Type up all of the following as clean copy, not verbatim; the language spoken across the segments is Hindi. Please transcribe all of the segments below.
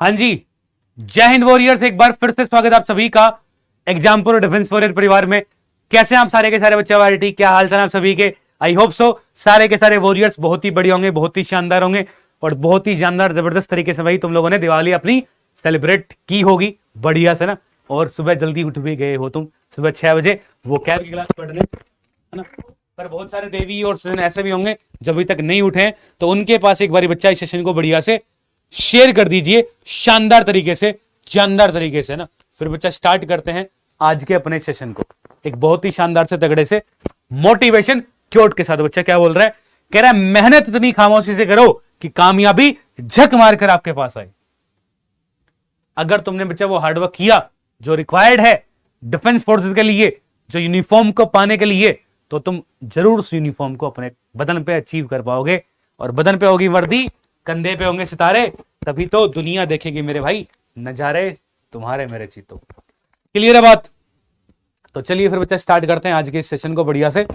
हाँ जी, जय हिंद वॉरियर्स। एक बार फिर से स्वागत आप सभी का एग्जाम्पल डिफेंस वॉरियर परिवार में। कैसे आप सारे के सारे बच्चे वाले, क्या हाल चाल आप सभी के? आई होप सो सारे के सारे वॉरियर्स बहुत ही बढ़िया होंगे, बहुत ही शानदार होंगे और बहुत ही शानदार जबरदस्त तरीके से भाई तुम लोगों ने दिवाली अपनी सेलिब्रेट की होगी बढ़िया से ना। और सुबह जल्दी उठ भी गए हो तुम, सुबह 6 बजे वो कैब की क्लास पढ़ने, है ना। पर बहुत सारे देवी और सज्जन ऐसे भी होंगे जो अभी तक नहीं उठे, तो उनके पास एक बार बच्चा इस सेशन को बढ़िया से शेयर कर दीजिए शानदार तरीके से, जानदार तरीके से ना। फिर बच्चा स्टार्ट करते हैं आज के अपने सेशन को एक बहुत ही शानदार से तगड़े से मोटिवेशन क्योट के साथ। बच्चा क्या बोल रहा है? कह रहा है मेहनत इतनी खामोशी से करो कि कामयाबी झक मारकर आपके पास आए। अगर तुमने बच्चा वो हार्डवर्क किया जो रिक्वायर्ड है डिफेंस फोर्सेस के लिए, जो यूनिफॉर्म को पाने के लिए, तो तुम जरूर उस यूनिफॉर्म को अपने बदन पे अचीव कर पाओगे। और बदन पे होगी वर्दी, कंधे पे होंगे सितारे, तभी तो दुनिया देखेगी मेरे भाई नजारे तुम्हारे मेरे चीतों। क्लियर है बात? तो चलिए फिर बच्चा स्टार्ट करते हैं आज के इस सेशन को बढ़िया से।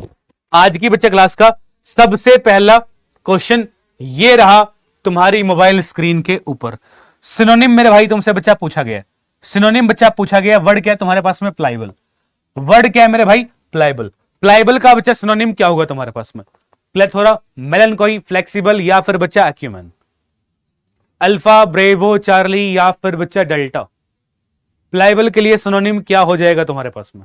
आज की बच्चा क्लास का सबसे पहला क्वेश्चन ये रहा तुम्हारी मोबाइल स्क्रीन के ऊपर। सिनोनिम मेरे भाई तुमसे बच्चा पूछा गया, सिनोनिम बच्चा पूछा गया। वर्ड क्या है तुम्हारे पास में? प्लाइबल। वर्ड क्या है मेरे भाई? प्लाइबल। प्लाइबल का बच्चा सिनोनिम क्या होगा तुम्हारे पास में? प्लेथोरा, मेलनकोई, फ्लेक्सिबल या फिर बच्चा एक्यूमेन, अल्फा, ब्रेवो, चार्ली या फिर बच्चा डेल्टा। प्लाइबल के लिए सिनोनिम क्या हो जाएगा तुम्हारे पास में?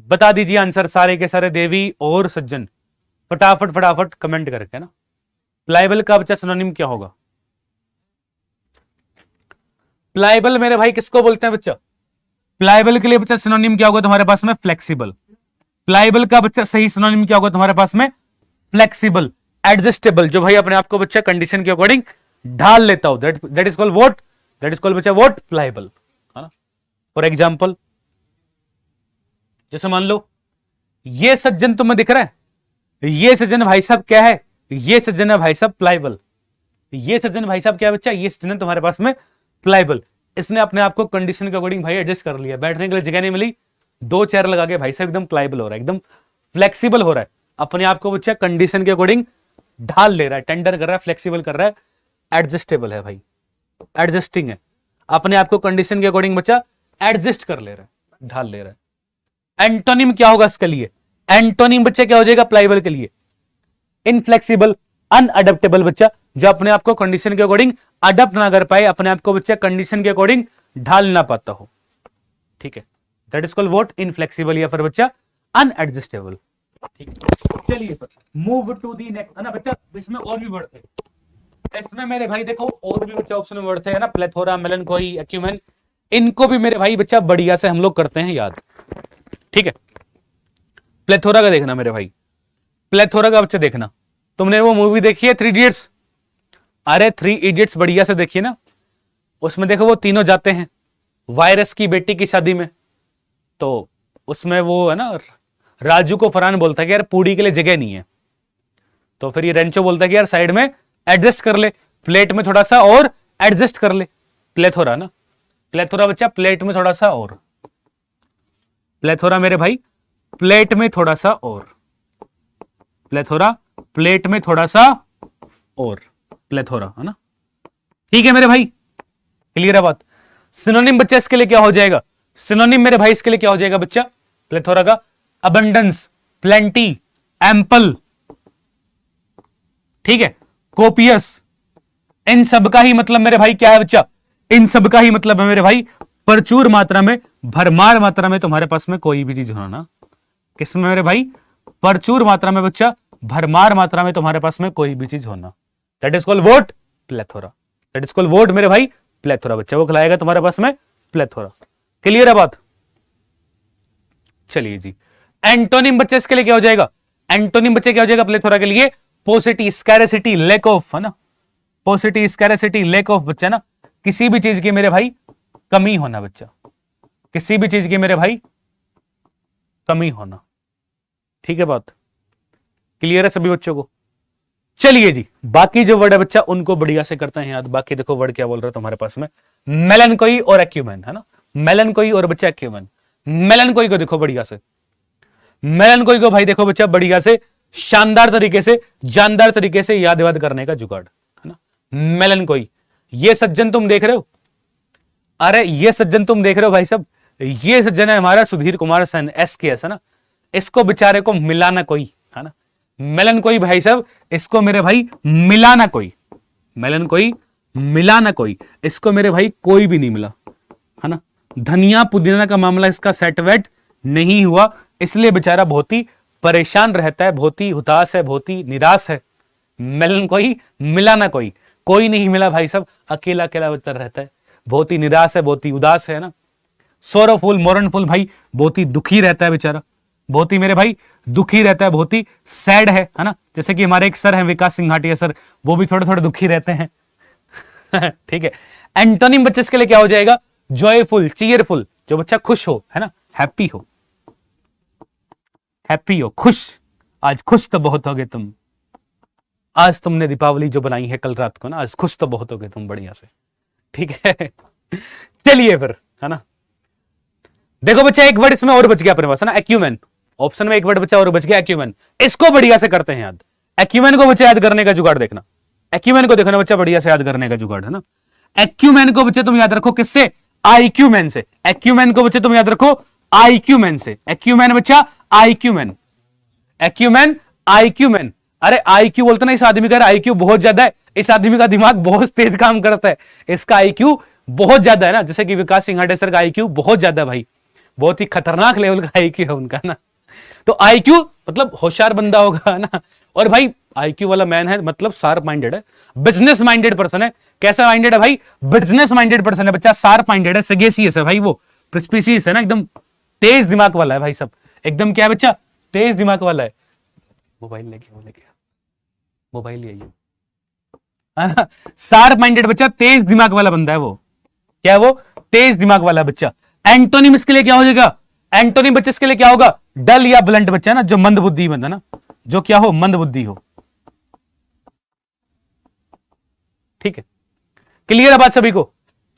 बता दीजिए आंसर सारे के सारे देवी और सज्जन, फटाफट फटाफट कमेंट करके ना। प्लाइबल का बच्चा सिनोनिम क्या होगा? प्लाइबल मेरे भाई किसको बोलते हैं बच्चा? प्लाइबल के लिए बच्चा सिनोनिम क्या होगा तुम्हारे पास में? फ्लेक्सिबल। प्लाइबल का बच्चा सही सिनोनिम क्या होगा तुम्हारे पास में? फ्लेक्सिबल। एडजस्टेबल, जो भाई अपने आप को बच्चा कंडीशन के अकॉर्डिंग ढाल लेता हो, that is called what? That is called बच्चा व्हाट? प्लाइबल, है ना। फॉर एग्जांपल जैसे मान लो ये सज्जन तुम्हें दिख रहा है, ये सज्जन भाई साहब क्या है? ये सज्जन है भाई साहब प्लाइबल। ये सज्जन भाई साहब क्या है बच्चा? ये सज्जन तुम्हारे पास में प्लाइबल। इसने अपने आप को कंडीशन के अकॉर्डिंग भाई एडजस्ट कर लिया, बैठने के लिए जगह नहीं मिली, 2 चेयर लगा के भाई साहब एकदम प्लाइबल हो रहा है, एकदम फ्लेक्सिबल हो रहा है, अपने आप को बच्चा कंडीशन के अकॉर्डिंग ढाल ले रहा है, टेंडर कर रहा है, फ्लेक्सिबल कर रहा है, एडजस्टेबल है भाई, एडजस्टिंग है, अपने आप को कंडीशन के अकॉर्डिंग बच्चा एडजस्ट कर ले रहा है, ढाल ले रहा है। एंटोनिम क्या होगा इसके लिए? एंटोनिम बच्चा क्या हो जाएगा प्लाइबल के लिए? इनफ्लेक्सिबल, अनअडेप्टेबल, बच्चा जो अपने आप को कंडीशन के अकॉर्डिंग अडेप्ट ना कर पाए, अपने आप को बच्चा कंडीशन के अकॉर्डिंग ढाल ना पाता हो, ठीक है। That is called what? Inflexible या फिर बच्चा अनएडजस्टेबल, ठीक है। चलिए मूव टू दी नेक्स्ट, है ना बच्चा। इसमें और भी वर्ड थे, इसमें मेरे भाई देखो और भी बच्चा ऑप्शन में वर्ड थे, है ना। प्लेथोरा, मेलनकोई, एक्यूमेन, इनको भी मेरे भाई बच्चा बढ़िया से हम लोग करते हैं याद, ठीक है। प्लेथोरा का देखना मेरे भाई, प्लेथोरा का बच्चा देखना। तुमने वो मूवी देखी है 3 इडियट्स? अरे 3 इडियट्स बढ़िया से देखिए ना। उसमें देखो वो तीनों जाते हैं वायरस की बेटी की शादी में, तो उसमें वो है ना राजू को फरहान बोलता है कि यार पूड़ी के लिए जगह नहीं है, तो फिर ये रेंचो बोलता है कि यार साइड में एडजस्ट कर ले, प्लेट में थोड़ा सा और एडजस्ट कर ले। प्लेथोरा ना, प्लेथोरा बच्चा प्लेट में थोड़ा सा और, प्लेथोरा मेरे भाई प्लेट में थोड़ा सा और, प्लेथोरा प्लेट में थोड़ा सा और, प्लेथोरा, है ना। ठीक है मेरे भाई, क्लियर है बात। सिनोनिम बच्चा इसके लिए क्या हो जाएगा? सिनोनिम मेरे भाई इसके लिए क्या हो जाएगा बच्चा प्लेथोरा का? अबंडेंस, प्लेंटी, एम्पल, ठीक है, कोपियस। इन सब का ही मतलब मेरे भाई क्या है बच्चा? इन सब का ही मतलब है मेरे भाई प्रचुर मात्रा में, भरमार मात्रा में तुम्हारे पास में कोई भी चीज होना ना। किसमें मेरे भाई? प्रचुर मात्रा में बच्चा, भरमार मात्रा में तुम्हारे पास में कोई भी चीज होना। That is called what? Plethora. That is called what मेरे भाई? प्लेथोरा। बच्चा वो खिलाएगा तुम्हारे पास में प्लेथोरा। क्लियर है बात? चलिए जी, एंटोनिम बच्चे इसके लिए क्या हो जाएगा? एंटोनिम बच्चे क्या हो जाएगा प्लेथोरा के लिए? पोसिटी, स्कैरेसिटी, लैक ऑफ, है ना। पोसिटी, स्कैरेसिटी, लैक ऑफ बच्चा ना, किसी भी चीज की मेरे भाई कमी होना बच्चा, किसी भी चीज की मेरे भाई कमी होना, ठीक है बात। क्लियर है सभी बच्चों को? चलिए जी, बाकी जो वर्ड है बच्चा उनको बढ़िया से करते हैं याद। बाकी देखो वर्ड क्या बोल रहा है तुम्हारे पास में? मेलनकोई और एक्यूमेन, है ना। मेलनकोई और बच्चा एक्यूमेन। मेलनकोई को देखो बढ़िया से, मेलनकोई को भाई देखो बच्चा बढ़िया से, शानदार तरीके से, जानदार तरीके से याद करने का जुगाड़, है ना। मेलनकोई, ये सज्जन तुम देख रहे हो, अरे ये सज्जन तुम देख रहे हो भाई साहब, ये सज्जन है हमारा सुधीर कुमार सन SKS है ना। इसको बेचारे को मिला ना कोई, है ना, मिलन कोई भाई साहब, इसको मेरे भाई मिला ना कोई, मिलन कोई मिला ना कोई, इसको मेरे भाई कोई भी नहीं मिला, है ना। धनिया पुदीना का मामला इसका सेट वेट नहीं हुआ, इसलिए बेचारा बहुत ही परेशान रहता है, बहुत ही उदास है, बहुत ही निराश है। मिलन कोई मिला ना कोई, कोई नहीं मिला भाई साहब, अकेला अकेला बच्चा रहता है, बहुत ही निराश है, बहुत ही उदास है ना। सोरोफुल मोरनफुल भाई बहुत ही दुखी रहता है बेचारा, बहुत ही मेरे भाई दुखी रहता है, बहुत ही सैड है ना। जैसे कि हमारे एक सर हैं विकास सिंघाटिया सर, वो भी थोड़े थोड़े दुखी रहते हैं ठीक है। एंटोनिम बच्चे के लिए क्या हो जाएगा, जॉयफुल, चीयरफुल, जो बच्चा खुश हो, है ना, हैप्पी हो, हैप्पी हो, खुश। आज खुश तो बहुत हो गए तुम, आज तुमने दीपावली जो बनाई है कल रात को ना, आज खुश तो बहुत हो गए तुम बढ़िया से, ठीक है चलिए फिर, है ना। देखो बच्चा एक वर्ड इसमें और बच गया अपने पास, है ना, एक्यूमेन। ऑप्शन में एक वर्ड बचा और बच गया, एक्यूमेन। इसको बढ़िया से करते हैं याद। एक्यूमेन को बच्चा याद करने का जुगाड़ देखना, एक्यूमेन को देखना बच्चा, बढ़िया से याद करने का जुगाड़, है ना। एक्यूमेन को बच्चे तुम याद रखो किससे, आईक्यूमेन से। एक्यूमेन को बच्चे तुम याद रखो आईक्यूमेन से। एक्यूमेन बच्चा आईक्यूमेन, एक्यूमेन आईक्यूमेन। अरे आईक्यू बोलते ना, इस आदमी का आईक्यू बहुत ज्यादा है, इस आदमी का दिमाग बहुत तेज काम करता है, इसका आईक्यू बहुत ज्यादा है ना। जैसे कि विकास सिंघाटे सर का आईक्यू बहुत ज्यादा है भाई, बहुत ही खतरनाक लेवल का आईक्यू है उनका ना। तो आईक्यू मतलब होशियार बंदा होगा ना। और भाई आईक्यू वाला मैन है मतलब शार्प माइंडेड है, बिजनेस माइंडेड पर्सन है। कैसा माइंडेड है भाई, बिजनेस माइंडेड पर्सन है बच्चा, शार्प माइंडेड है, सगेसियस है भाई, वो प्रिस्पिशियस है ना, एकदम तेज दिमाग वाला है भाई सब, एकदम क्या है बच्चा, तेज दिमाग वाला है। मोबाइल लेके मोबाइल ले आइए, शार्प माइंडेड बच्चा, तेज दिमाग वाला बंदा है वो। क्या है वो, तेज दिमाग वाला बच्चा। एंटोनिम इसके लिए क्या हो जाएगा, एंटोनिम बच्चे इसके लिए क्या होगा, डल या ब्लंट बच्चा ना, जो मंद बुद्धि बंदा ना, जो क्या हो, मंद बुद्धि हो, ठीक है। क्लियर है बात सभी को,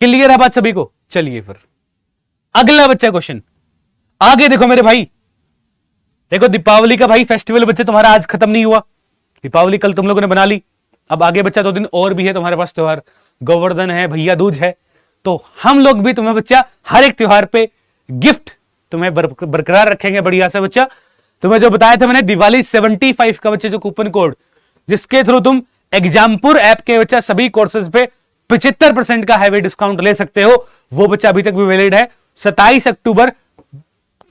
क्लियर है बात सभी को। चलिए फिर अगला बच्चा क्वेश्चन, आगे देखो मेरे भाई, देखो दीपावली का भाई फेस्टिवल बच्चे तुम्हारा आज खत्म नहीं हुआ, दीपावली कल तुम लोगों ने बना ली, अब आगे बच्चा 2 दिन और भी है तुम्हारे पास त्योहार, गोवर्धन है, भैया दूज है। तो हम लोग भी तुम्हें बच्चा हर एक त्योहार पे गिफ्ट तुम्हें बरकरार रखेंगे बढ़िया से बच्चा। तुम्हें जो बताया था मैंने दिवाली 75 का बच्चे जो कूपन कोड, जिसके थ्रू तुम एग्जामपुर ऐप के बच्चा सभी कोर्सेज पे 75% का हैवी डिस्काउंट ले सकते हो, वो बच्चा अभी तक भी वैलिड है। 27 अक्टूबर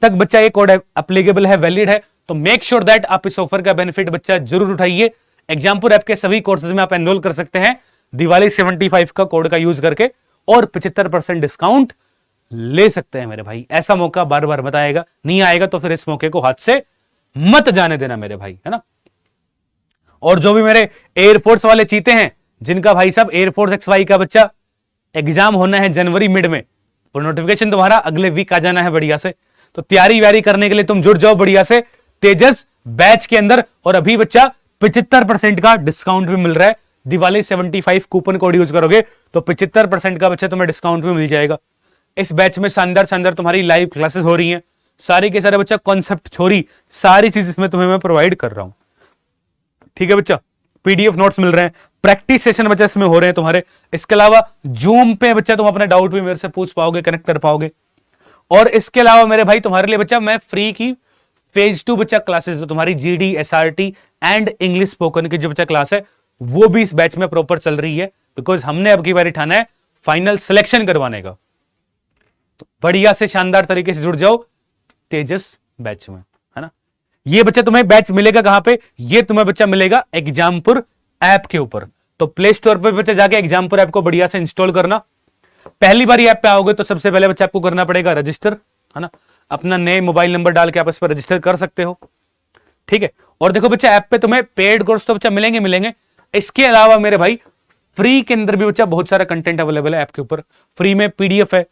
तक बच्चा ये कोड एप्लीकेबल है, वैलिड है। तो मेक श्योर दैट आप इस ऑफर का बेनिफिट बच्चा जरूर उठाइए। एग्जामपुर ऐप के सभी कोर्सेज में आप एनरोल कर सकते हैं दिवाली 75 का कोड का यूज करके, और 75% डिस्काउंट ले सकते हैं मेरे भाई। ऐसा मौका बार बार मत आएगा, नहीं आएगा तो फिर इस मौके को हाथ से मत जाने देना मेरे भाई, है ना। और जो भी मेरे एयरफोर्स वाले चीते हैं, जिनका भाई साहब एयरफोर्स XY का बच्चा एग्जाम होना है जनवरी मिड में, और नोटिफिकेशन तुम्हारा अगले वीक आ जाना है बढ़िया से, तो तैयारी व्यारी करने के लिए तुम जुड़ जाओ बढ़िया से तेजस बैच के अंदर। और अभी बच्चा 75% का डिस्काउंट भी मिल रहा है, दिवाली 75 कूपन कोड यूज करोगे तो 75% का बच्चा तुम्हें डिस्काउंट भी मिल जाएगा। इस बैच में शानदार शानदार तुम्हारी लाइव क्लासेस हो रही हैं, सारी के सारे बच्चा कॉन्सेप्ट थ्योरी सारी चीज इसमें तुम्हें मैं प्रोवाइड कर रहा हूं, ठीक है बच्चा। PDF नोट्स मिल रहे हैं, प्रैक्टिस सेशन बच्चा इसमें हो रहे हैं तुम्हारे। इसके अलावा जूम पे बच्चा तुम अपने डाउट भी मेरे से पूछ पाओगे, कनेक्ट कर पाओगे। और इसके अलावा मेरे भाई तुम्हारे लिए बच्चा मैं फ्री की फेज 2 बच्चा क्लासेस, जो तुम्हारी GD SRT and English spoken की जो बच्चा क्लास है, वो भी इस बैच में प्रॉपर चल रही है, बिकॉज हमने अब की बार ठाना है फाइनल सिलेक्शन करवाने का। तो बढ़िया से शानदार तरीके से जुड़ जाओ तेजस बैच में, है ना। ये बच्चा तुम्हें बैच मिलेगा कहां पे, ये तुम्हें बच्चा मिलेगा एग्जामपुर ऐप के ऊपर। तो प्ले स्टोर पर बच्चा जाके एग्जामपुर ऐप को बढ़िया से इंस्टॉल करना। पहली बार ऐप पे आओगे तो सबसे पहले बच्चा आपको करना पड़ेगा रजिस्टर, है ना। अपना नए मोबाइल नंबर डाल के आप इस पर रजिस्टर कर सकते हो, ठीक है। और देखो बच्चा ऐप पे तुम्हें पेड कोर्स तो बच्चा मिलेंगे, इसके अलावा मेरे भाई फ्री के अंदर भी बच्चा बहुत सारा कंटेंट अवेलेबल है ऐप के ऊपर। फ्री में PDF है,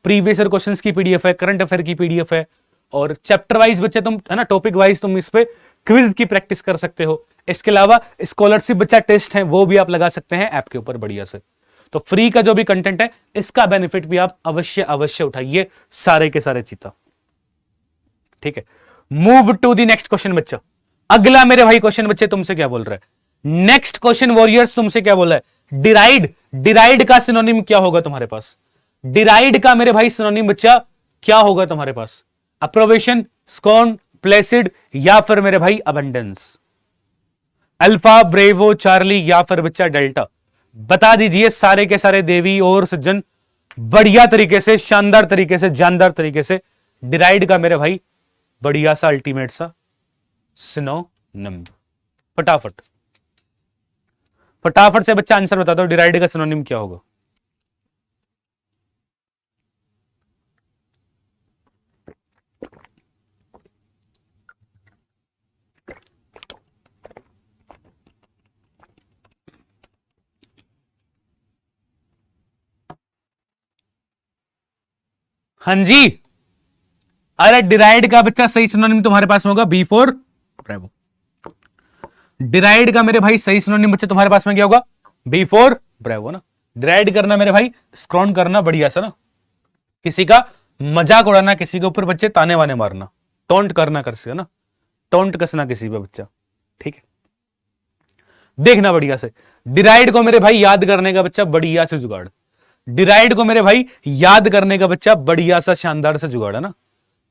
प्रीवियस ईयर क्वेश्चंस की PDF है, करंट अफेयर की PDF है, और चैप्टर वाइज बच्चे तुम, है ना, टॉपिक वाइज तुम इस पे क्विज की प्रैक्टिस कर सकते हो। इसके अलावा स्कॉलरशिप बच्चा टेस्ट है, वो भी आप लगा सकते हैं ऐप के ऊपर बढ़िया से। तो फ्री का जो भी कंटेंट है इसका बेनिफिट भी आप अवश्य अवश्य उठाइए, सारे के सारे चीता, ठीक है। Move to the next question बच्चा। अगला मेरे भाई क्वेश्चन बच्चे तुमसे क्या बोल रहा है, नेक्स्ट क्वेश्चन वॉरियर्स तुमसे क्या बोल रहा है, डिराइड, डिराइड का सिनोनिम क्या होगा तुम्हारे पास? डिराइड का मेरे भाई सिनोनिम बच्चा क्या होगा तुम्हारे पास? अप्रोवेशन, स्कॉर्न, प्लेसिड, या फिर मेरे भाई अबंडेंस? अल्फा, ब्रेवो, चार्ली, या फिर बच्चा डेल्टा? बता दीजिए सारे के सारे देवी और सज्जन, बढ़िया तरीके से, शानदार तरीके से, जानदार तरीके से। डिराइड का मेरे भाई बढ़िया सा अल्टीमेट सा सिनोनिम, फटाफट फटाफट से बच्चा आंसर बता दो, डिराइड का सिनोनिम क्या होगा? हाँ जी, अरे डिराइड का बच्चा सही सिनोनिम तुम्हारे पास में होगा बी फॉर ब्रेवो। डिराइड का मेरे भाई सही सिनोनिम बच्चा तुम्हारे पास में क्या होगा? बी फॉर ब्रेवो ना। डिराइड करना मेरे भाई स्क्रॉन करना, बढ़िया सा ना, किसी का मजाक उड़ाना, किसी के ऊपर बच्चे ताने वाने मारना, टोंट करना कर से ना, टोंट कसना किसी पे बच्चा, ठीक है? देखना बढ़िया से, डिराइड को मेरे भाई याद करने का बच्चा बढ़िया से जुगाड़, डिराइड को मेरे भाई याद करने का बच्चा बढ़िया सा शानदार से जुगाड़ है ना।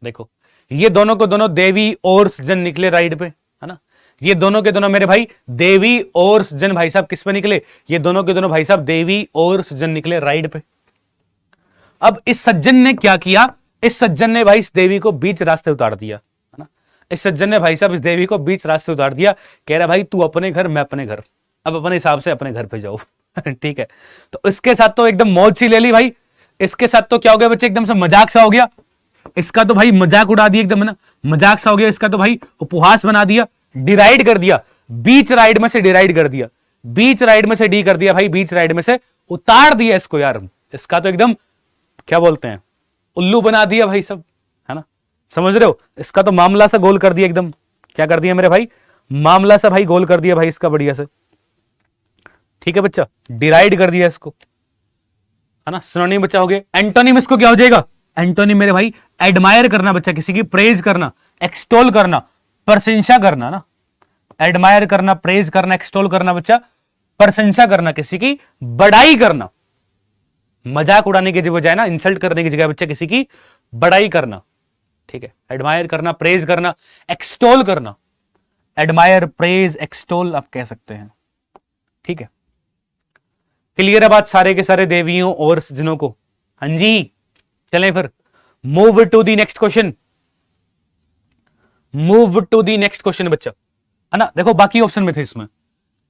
देखो ये दोनों को दोनों देवी और सज्जन निकले राइड पे, है ना? ये दोनों के दोनों मेरे भाई देवी और सज्जन भाई साहब किस पे निकले? ये दोनों के दोनों भाई साहब देवी और सज्जन निकले राइड पे। अब इस सज्जन ने क्या किया? इस सज्जन ने भाई इस देवी को बीच रास्ते उतार दिया, है ना? इस सज्जन ने भाई साहब इस देवी को बीच रास्ते उतार दिया, कह रहा भाई तू अपने घर, मैं अपने घर, अब अपने हिसाब से अपने घर पे जाओ। ठीक है, तो इसके साथ तो एकदम मौज सी ले ली भाई, इसके साथ तो क्या हो गया बच्चे, एकदम से मजाक सा हो गया, इसका तो भाई मजाक उड़ा दिया एकदम, है ना, मजाक सा हो गया, इसका तो भाई उपहास बना दिया, डिराइड कर दिया, बीच राइड में से डिराइड कर दिया, बीच राइड में से डी कर दिया भाई, बीच राइड में से उतार दिया इसको यार, इसका तो एकदम क्या बोलते हैं, उल्लू बना दिया भाई सब, है ना? समझ रहे हो? इसका तो मामला सा गोल कर दिया एकदम, क्या कर दिया मेरे भाई, मामला सा भाई गोल कर दिया भाई इसका बढ़िया से, ठीक है बच्चा, डिराइड कर दिया इसको, है ना? सिनोनिम बच्चा हो गया। एंटोनिम इसको क्या हो जाएगा? एंटोनिम मेरे भाई एडमायर करना बच्चा, किसी की प्रेज करना, एक्सटोल करना, प्रशंसा करना ना, एडमायर करना, प्रेज करना, एक्सटोल करना बच्चा, प्रशंसा करना, किसी की बड़ाई करना, मजाक उड़ाने की बजाय ना, इंसल्ट करने की जगह बच्चा किसी की बड़ाई करना, ठीक है? एडमायर करना, प्रेज करना, एक्सटोल करना, एडमायर, प्रेज, एक्सटोल आप कह सकते हैं, ठीक है? क्लियर है बात सारे के सारे देवियों और सज्जनों को? हाँ जी, चलें फिर, move to the next question, move to the next question बच्चा, है ना? देखो बाकी ऑप्शन में थे इसमें,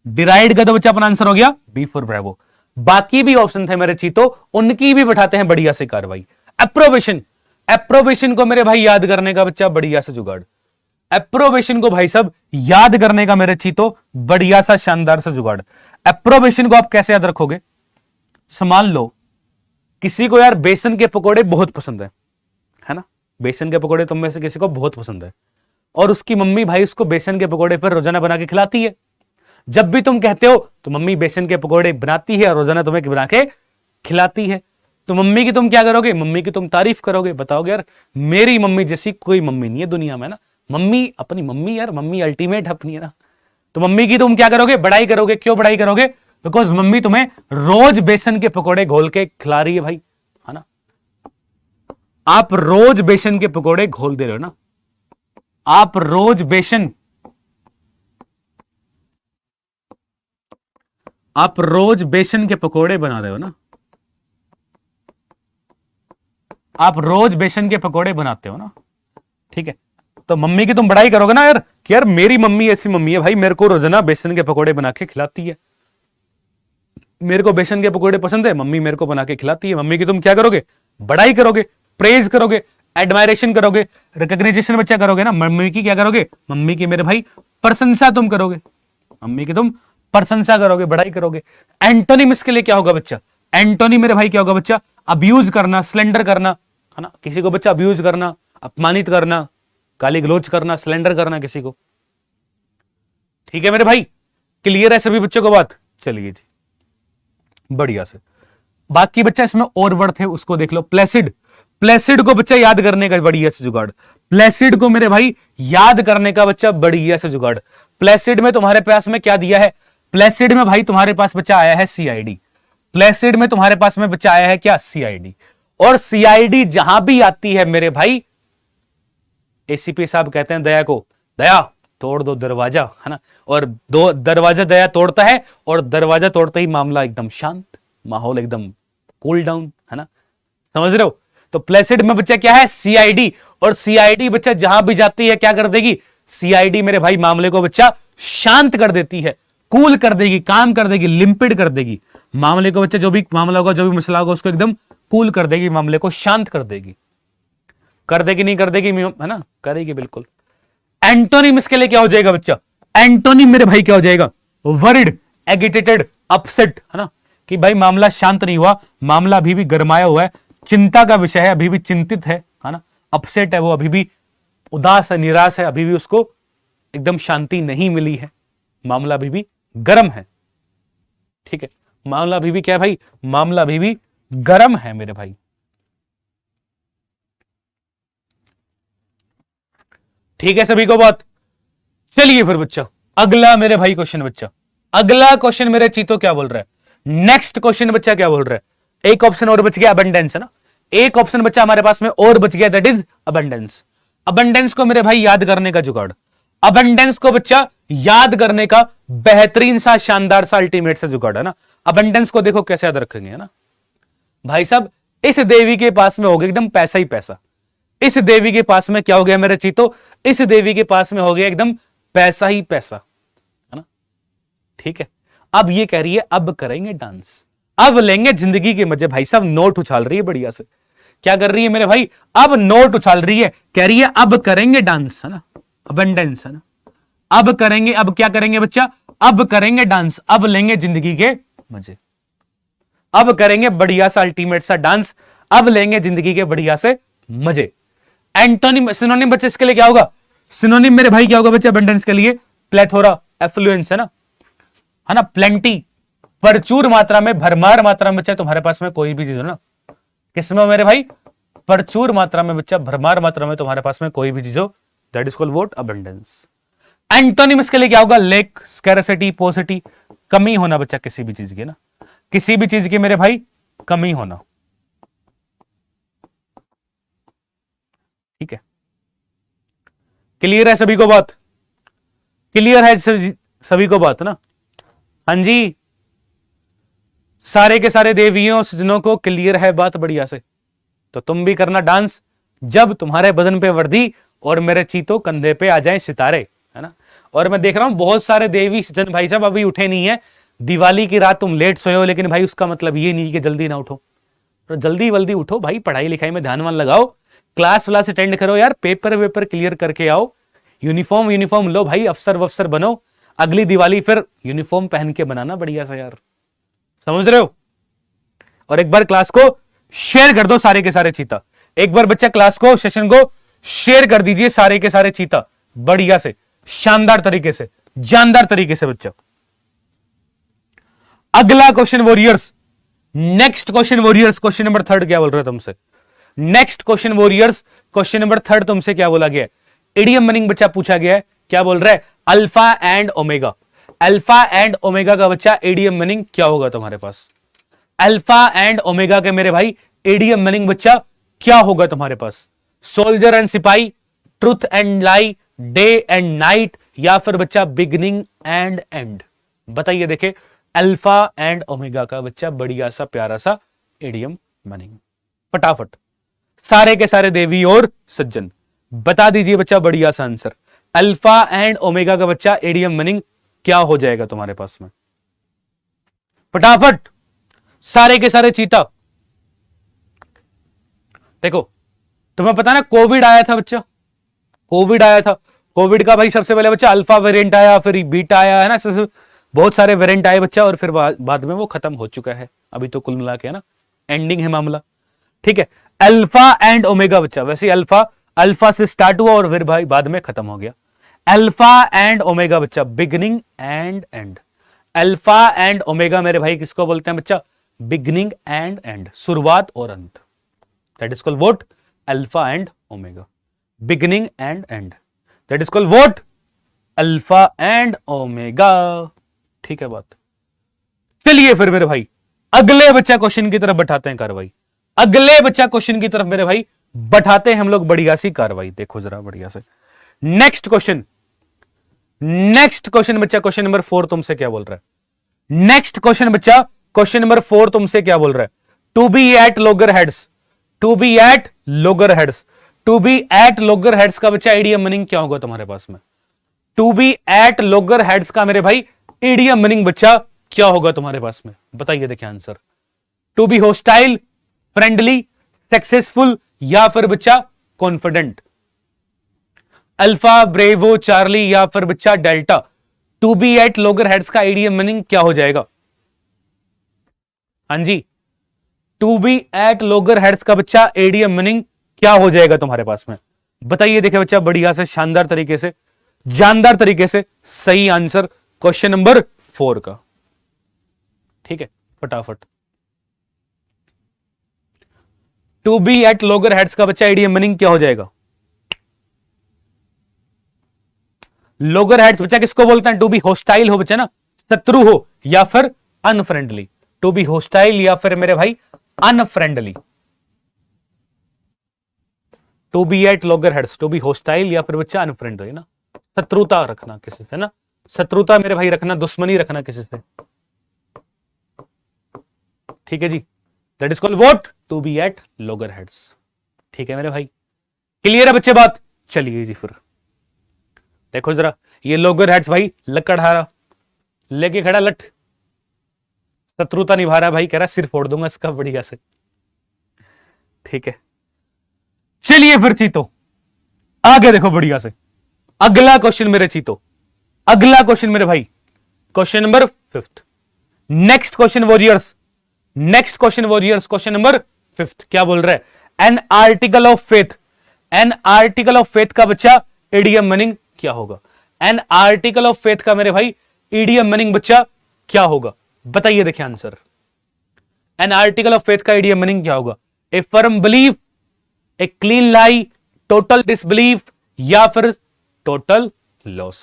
डिराइड का तो बच्चा अपना आंसर हो गया बी फॉर ब्रेवो, बाकी भी ऑप्शन थे मेरे चीतो, उनकी भी बैठाते हैं बढ़िया से कार्रवाई। अप्रोवेशन, अप्रोवेशन को मेरे भाई याद करने का बच्चा बढ़िया से जुगाड़, अप्रोवेशन को भाई साहब याद करने का मेरे चीतो बढ़िया सा शानदार सा जुगाड़। अप्रोवेशन को आप कैसे याद रखोगे? संभाल लो, किसी को यार बेसन के पकोड़े बहुत पसंद है ना? बेसन के पकोड़े तुम में से किसी को बहुत पसंद है, और उसकी मम्मी भाई उसको बेसन के पकोड़े फिर रोजाना बना के खिलाती है। जब भी तुम कहते हो तो मम्मी बेसन के पकोड़े बनाती है और रोजाना तुम्हें बना के खिलाती है, तो मम्मी की तुम क्या करोगे? मम्मी की तुम तारीफ करोगे, बताओगे यार मेरी मम्मी जैसी कोई मम्मी नहीं है दुनिया में ना, मम्मी अपनी मम्मी यार, मम्मी अल्टीमेट अपनी है ना। तो मम्मी की तुम क्या करोगे? बड़ाई करोगे। क्यों बड़ाई करोगे? बिकॉज मम्मी तुम्हें रोज बेसन के पकोड़े घोल के खिला रही है भाई, है ना? आप रोज बेसन के पकोड़े घोल दे रहे हो ना, आप रोज बेसन, आप रोज बेसन के पकोड़े बना रहे हो ना, आप रोज बेसन के पकोड़े बनाते हो ना, ठीक है? तो मम्मी की तुम बड़ाई करोगे ना यार कि यार मेरी मम्मी ऐसी मम्मी है भाई, मेरे को रोजाना बेसन के पकोड़े बना के खिलाती है, मेरे को बेसन के पकोड़े पसंद है, मम्मी मेरे को बना के खिलाती है। मम्मी की तुम क्या करोगे? बड़ाई करोगे, प्रेज करोगे, एडमायरेशन करोगे, रिकॉग्निशन बच्चा करोगे ना। मम्मी की क्या करोगे? मम्मी की मेरे भाई प्रशंसा तुम करोगे, मम्मी की तुम प्रशंसा करोगे, बड़ाई करोगे। एंटोनिम इसके लिए क्या होगा बच्चा? एंटोनिम मेरे भाई क्या होगा बच्चा? अब्यूज करना, स्लेंडर करना, है ना? किसी को बच्चा अब्यूज करना, अपमानित करना, गाली गलोच करना, स्लेंडर करना किसी को, ठीक है मेरे भाई? क्लियर है सभी बच्चों को बात? चलिए जी बढ़िया से। बाकी बच्चा इसमें और वर्ड थे उसको देख लो। प्लेसिड, प्लेसिड को बच्चा याद करने का बढ़िया से जुगाड़, प्लेसिड को मेरे भाई याद करने का बच्चा बढ़िया से जुगाड़। प्लेसिड में तुम्हारे पास में क्या दिया है? प्लेसिड में भाई तुम्हारे पास बच्चा आया है सीआईडी, प्लेसिड में तुम्हारे पास में बच्चा आया है क्या, सीआईडी। और सीआईडी जहां भी आती है मेरे भाई, एसीपी साहब कहते हैं दया को, दया तोड़ दो दरवाजा, है ना, और दो दरवाजा दया तोड़ता है, और दरवाजा तोड़ते ही मामला एकदम शांत, माहौल एकदम कूल डाउन, है ना, समझ रहे हो। तो प्लेसिड में बच्चा क्या है, सीआईडी, और सीआईडी बच्चा जहां भी जाती है क्या कर देगी, सीआईडी मेरे भाई मामले को बच्चा शांत कर देती है, कूल कर देगी, काम कर देगी, लिम्पिड कर देगी मामले को बच्चा, जो भी मामला होगा, जो भी मसला होगा, उसको एकदम कूल कर देगी, मामले को शांत कर देगी। कर देगी नहीं कर देगी, है ना, करेगी बिल्कुल। एंटोनिम इसके लिए क्या हो जाएगा बच्चा, एंटोनिम मेरे भाई क्या हो जाएगा, वरिड, एगिटेटेड, अपसेट, है ना, कि भाई मामला शांत नहीं हुआ, मामला अभी भी गरमाया हुआ है, चिंता का विषय है, अभी भी चिंतित है ना, अपसेट है, वो अभी भी उदास है, निराश है, अभी भी उसको एकदम शांति नहीं मिली है, मामला अभी भी गर्म है। ठीक है, मामला अभी भी क्या है भाई, मामला अभी भी गर्म है मेरे भाई। ठीक है सभी को बात। चलिए फिर बच्चा अगला मेरे भाई क्वेश्चन, बच्चा अगला क्वेश्चन मेरे चीतो क्या बोल रहा है, नेक्स्ट क्वेश्चन बच्चा क्या बोल रहा है, एक ऑप्शन और बच गया, अबंडेंस, है ना, एक ऑप्शन बच्चा हमारे पास में और बच गया, दैट इज अबंडेंस। अबंडेंस को मेरे भाई याद करने का जुगाड़, अबंडेंस को बच्चा याद करने का बेहतरीन सा, शानदार सा, अल्टीमेट सा जुगाड़, है ना। अबंडेंस को देखो कैसे याद रखेंगे, है ना भाई साहब, इस देवी के पास में हो गया एकदम पैसा ही पैसा, इस देवी के पास में क्या हो गया मेरे चीतो, इस देवी के पास में हो गया एकदम पैसा ही पैसा, है ना। ठीक है, अब ये कह रही है अब करेंगे डांस, अब लेंगे जिंदगी के मजे। भाई साहब नोट उछाल रही है बढ़िया से, क्या कर रही है मेरे भाई, अब नोट उछाल रही है, कह रही है अब करेंगे डांस, है ना, अबंडेंस, है ना, अब करेंगे, अब क्या करेंगे बच्चा, अब करेंगे डांस, अब लेंगे जिंदगी के मजे, अब करेंगे बढ़िया सा अल्टीमेट सा डांस, अब लेंगे जिंदगी के बढ़िया से मजे। एंटोनिम, सिनोनिम बच्चे इसके लिए क्या होगा, सिनोनिम मेरे भाई क्या होगा बच्चे अबंडेंस के लिए, प्लेथोरा, एफ्लुएंस, है ना, प्लेंटी, प्रचुर मात्रा में, भरमार मात्रा में बच्चा तुम्हारे पास में कोई भी चीज हो ना, किसमें हो मेरे भाई, प्रचुर मात्रा में बच्चा, भरमार मात्रा में तुम्हारे पास में कोई भी चीज हो, that is called what, abundance. Antonym इसके लिए क्या होगा, लेक, स्कैरसिटी, पोसिटी, कमी होना बच्चा किसी भी चीज की, ना, किसी भी चीज की मेरे भाई कमी होना। ठीक है, क्लियर है सभी को बात, क्लियर है सभी को बात ना, हाँ जी, सारे के सारे देवियों सज्जनों को क्लियर है बात बढ़िया से। तो तुम भी करना डांस जब तुम्हारे बदन पे वर्दी और मेरे चीतों कंधे पे आ जाए सितारे, है ना। और मैं देख रहा हूं बहुत सारे देवी सज्जन भाई साहब अभी उठे नहीं है, दिवाली की रात तुम लेट सोए हो, लेकिन भाई उसका मतलब ये नहीं कि जल्दी ना उठो, तो जल्दी वल्दी उठो भाई, पढ़ाई लिखाई में ध्यान वान लगाओ, क्लास व्लास अटेंड करो यार, पेपर वेपर क्लियर करके आओ, यूनिफॉर्म लो भाई, अफसर वफसर बनो, अगली दिवाली फिर यूनिफॉर्म पहन के बनाना बढ़िया सा यार, समझ रहे हो। और एक बार क्लास को शेयर कर दो सारे के सारे चीता, एक बार बच्चा क्लास को, सेशन को शेयर कर दीजिए सारे के सारे चीता, बढ़िया से, शानदार तरीके से, जानदार तरीके से बच्चा। अगला question warriors, next question warriors, question number 3 क्या बोल रहे हो तुमसे, next question warriors, question number 3 तुमसे क्या बोला गया है, इडियम मीनिंग बच्चा पूछा गया है, क्या बोल रहा है, alpha and omega, alpha and omega का बच्चा इडियम मीनिंग क्या होगा तुम्हारे पास, अल्फा एंड ओमेगा के मेरे भाई इडियम मीनिंग बच्चा क्या होगा तुम्हारे पास, सोल्जर एंड सिपाही, truth and lie, day and night, या फिर बच्चा बिगनिंग एंड एंड, बताइए देखे अल्फा एंड ओमेगा का बच्चा बढ़िया सा प्यारा सा इडियम मीनिंग, फटाफट सारे के सारे देवी और सज्जन बता दीजिए बच्चा बढ़िया सा आंसर, अल्फा एंड ओमेगा का बच्चा इडियम मीनिंग क्या हो जाएगा तुम्हारे पास में, फटाफट सारे के सारे चीता। देखो तुम्हें पता ना कोविड आया था बच्चा, कोविड आया था, कोविड का भाई सबसे पहले बच्चा अल्फा वेरिएंट आया, फिर बीटा आया, है ना, बहुत सारे वेरिएंट आए बच्चा, और फिर बाद में वो खत्म हो चुका है, अभी तो कुल मिला के, है ना, एंडिंग है मामला। ठीक है, अल्फा एंड ओमेगा बच्चा, वैसे अल्फा से स्टार्ट हुआ और फिर भाई बाद में खत्म हो गया, अल्फा एंड ओमेगा बच्चा beginning and and, alpha and omega मेरे भाई किसको बोलते हैं बच्चा, बिगनिंग एंड एंड, शुरुआत और अंत, that is called what, alpha and omega, beginning and and, that is called what, alpha and omega. ठीक है बात। चलिए फिर मेरे भाई अगले बच्चा क्वेश्चन की तरफ बैठाते हैं कार्रवाई। अगले बच्चा क्वेश्चन की तरफ मेरे भाई बैठाते हैं हम लोग बढ़िया सी कार्रवाई। देखो जरा बढ़िया से नेक्स्ट क्वेश्चन। नेक्स्ट क्वेश्चन बच्चा क्वेश्चन नंबर 4 तुमसे क्या बोल रहा है? नेक्स्ट क्वेश्चन बच्चा क्वेश्चन नंबर 4 तुमसे क्या बोल रहा है? To be at loggerheads. To be at loggerheads. To be at loggerheads का बच्चा इडियम मीनिंग क्या होगा तुम्हारे पास में? To be at loggerheads का मेरे भाई इडियम मीनिंग बच्चा क्या होगा तुम्हारे पास में? बताइए देखिए answer. To be hostile, friendly, successful या फिर बच्चा कॉन्फिडेंट। अल्फा, ब्रेवो, चार्ली या फिर बच्चा delta. To be at loggerheads का इडियम मीनिंग क्या हो जाएगा? हाँ जी, to be at loggerheads का बच्चा इडियम मीनिंग क्या हो जाएगा तुम्हारे पास में? बताइए देखिए बच्चा बढ़िया से शानदार तरीके से जानदार तरीके से सही आंसर क्वेश्चन नंबर 4 का। ठीक है फटाफट। To be at loggerheads का बच्चा इडियम मीनिंग क्या हो जाएगा? लोगर हेड्स बच्चा किसको बोलते हैं? टू बी होस्टाइल हो बच्चा ना, शत्रु हो या फिर अनफ्रेंडली। टू बी होस्टाइल या फिर मेरे भाई unfriendly. To be at loggerheads, to be hostile या फिर बच्चा अनफ्रेंडली ना, शत्रुता रखना किसी से ना, शत्रुता मेरे भाई रखना, दुश्मनी रखना किसी से। ठीक है जी, that is called what? To be at loggerheads. ठीक है मेरे भाई, क्लियर है बच्चे बात? चलिए जी फिर देखो जरा, ये लोगर हेड्स भाई लकड़हारा लेके खड़ा लठ, शत्रुता निभा रहा भाई, कह रहा सिर फोड़ दूंगा इसका बढ़िया से। ठीक है चलिए फिर चीतो आगे देखो बढ़िया से। अगला क्वेश्चन मेरे चीतो, अगला क्वेश्चन मेरे भाई question number 5। Next question warriors, next question warriors question number 5 क्या बोल रहा है? N article of faith. N article of faith का बच्चा इडियम मीनिंग क्या होगा? एन आर्टिकल ऑफ फेथ का मेरे भाई इडियम मीनिंग बच्चा क्या होगा? बताइए देखिए answer. An article of faith का इडियम मीनिंग क्या होगा? A firm belief, a clean lie, total disbelief या फिर total loss.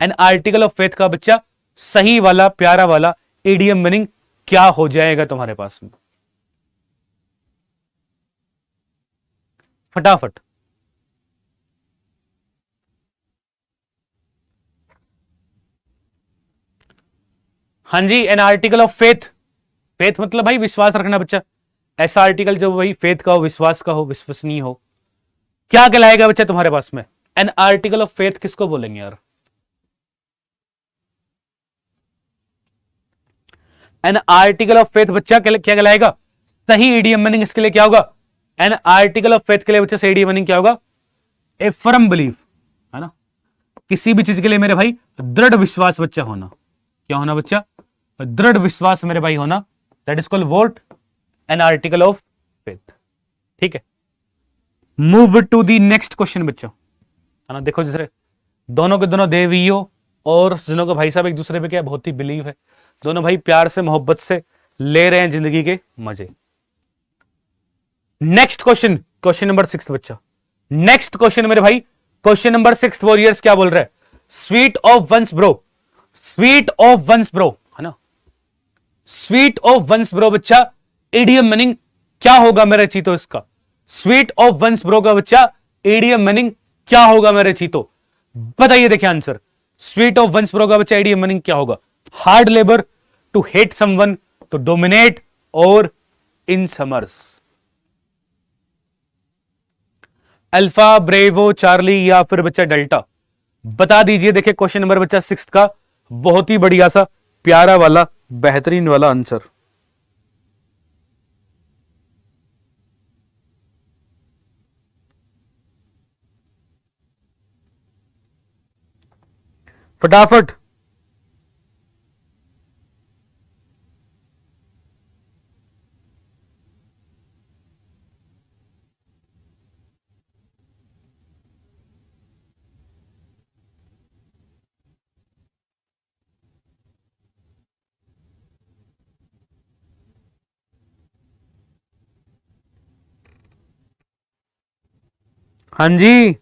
An article of faith का बच्चा सही वाला प्यारा वाला इडियम मीनिंग क्या हो जाएगा तुम्हारे पास में? फटाफट। हाँ जी, an article of faith. Faith मतलब भाई विश्वास रखना बच्चा, ऐसा आर्टिकल जो भाई फेथ का हो, विश्वास का हो, विश्वसनीय हो, क्या कहलाएगा बच्चा तुम्हारे पास में? एन आर्टिकल ऑफ फेथ किसको बोलेंगे यार? एन आर्टिकल ऑफ फेथ बच्चा क्या कहलाएगा? सही इडियम मीनिंग इसके लिए क्या होगा? एन आर्टिकल ऑफ फेथ के लिए बच्चा सही इडियम मीनिंग क्या होगा? ए फर्म बिलीफ, है ना, किसी भी चीज के लिए मेरे भाई दृढ़ विश्वास बच्चा होना। क्या होना बच्चा? दृढ़ विश्वास मेरे भाई होना, that is called what? An article of faith. ठीक है, move to the next question बच्चों, है ना। देखो जैसे दोनों के दोनों देवियों और जिनों को भाई साहब एक दूसरे पे क्या बहुत ही बिलीव है, दोनों भाई प्यार से मोहब्बत से ले रहे हैं जिंदगी के मजे। नेक्स्ट क्वेश्चन, क्वेश्चन नंबर 6 बच्चा। नेक्स्ट क्वेश्चन मेरे भाई क्वेश्चन नंबर 6 वॉरियर्स क्या बोल रहा है? Sweat of one's brow, sweat of one's brow, है ना, स्वीट ऑफ वंस ब्रो बच्चा इडियम मीनिंग क्या होगा मेरे चीतो इसका? स्वीट ऑफ वंस ब्रो का बच्चा इडियम मीनिंग क्या होगा मेरे चीतो? बताइए देखिए answer. Sweat of one's brow का बच्चा इडियम मीनिंग क्या होगा? Hard labour, to hate someone, to dominate और in summers. Alpha, bravo, charlie या फिर बच्चा डेल्टा? बता दीजिए। देखिए क्वेश्चन नंबर बच्चा 6 का बहुत ही बढ़िया सा प्यारा वाला बेहतरीन वाला आंसर। फटाफट। हाँ जी,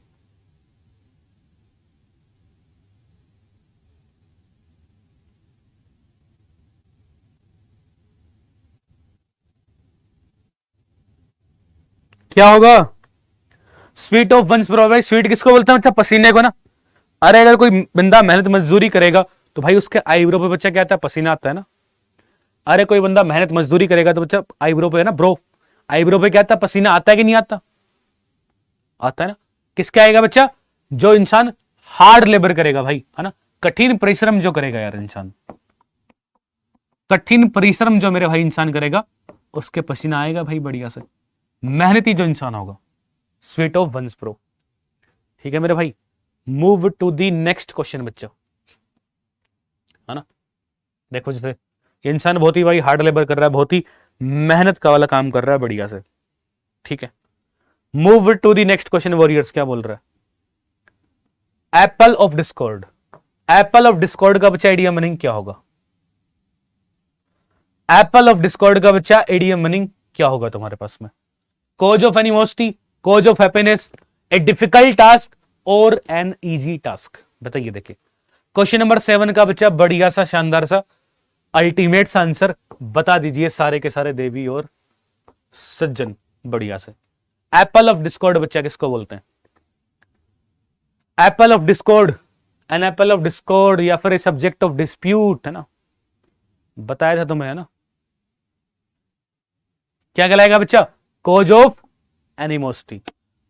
क्या होगा? Sweat of one's brow. भाई स्वीट किसको बोलते हैं बच्चा? पसीने को ना। अरे अगर कोई बंदा मेहनत मजदूरी करेगा तो भाई उसके आईब्रो पे बच्चा क्या आता है? पसीना आता है ना। अरे कोई बंदा मेहनत मजदूरी करेगा तो बच्चा आईब्रो पे है ना ब्रो, आईब्रो पे क्या आता है? पसीना आता है कि नहीं आता? आता है ना। किसके आएगा बच्चा? जो इंसान हार्ड लेबर करेगा भाई, है ना, कठिन परिश्रम जो करेगा यार इंसान, कठिन परिश्रम जो मेरे भाई इंसान करेगा उसके पसीना आएगा भाई बढ़िया से, मेहनती जो इंसान होगा। Sweat of one's brow. ठीक है मेरे भाई, move to the next question बच्चा, है ना। देखो जैसे ये इंसान बहुत ही भाई हार्ड लेबर कर रहा है, बहुत ही मेहनत का वाला काम कर रहा है बढ़िया से। ठीक है, move to the next question. Warriors क्या बोल रहा है? Apple of discord. Apple of discord का बच्चा आइडिया मीनिंग क्या होगा? एप्पल ऑफ डिस्कॉर्ड का बच्चा आइडिया मीनिंग क्या होगा तुम्हारे पास में? Cause of animosity, cause of happiness, a difficult task और एन इजी टास्क। बताइए। देखिए क्वेश्चन नंबर 7 का बच्चा बढ़िया सा शानदार सा अल्टीमेट सा आंसर बता दीजिए सारे के सारे देवी और सज्जन बढ़िया से। एप्पल ऑफ डिस्कॉर्ड बच्चा किसको बोलते हैं? Apple of discord, an apple of discord या फिर ए सब्जेक्ट ऑफ डिस्प्यूट, है ना, बताया था तुम्हें, है ना। क्या कहलाएगा बच्चा? Cause of animosity,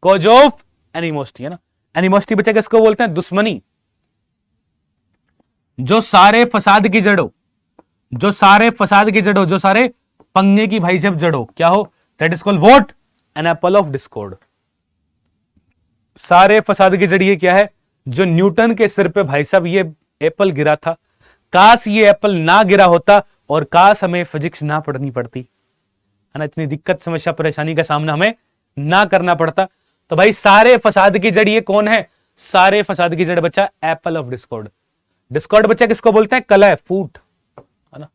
cause of animosity, है ना। एनिमोसिटी बच्चा किसको बोलते हैं? दुश्मनी। जो सारे फसाद की जड़ हो, जो सारे फसाद की जड़ हो, जो सारे पंगे की भाई जब जड़ हो, क्या हो? That is called what? An apple of discord. सारे फसाद की जड़ ये क्या है? जो न्यूटन के सिर पे भाई साहब ये एप्पल गिरा था, काश ये एप्पल ना गिरा होता और काश हमें फिजिक्स ना पढ़नी पड़ती, है ना, इतनी दिक्कत समस्या परेशानी का सामना हमें ना करना पड़ता। तो भाई सारे फसाद की जड़ ये कौन है? सारे फसाद की जड़ बच्चा एप्पल ऑफ डिस्कॉर्ड। डिस्कॉर्ड बच्चा किसको बोलते हैं? कलह फूट, है ना।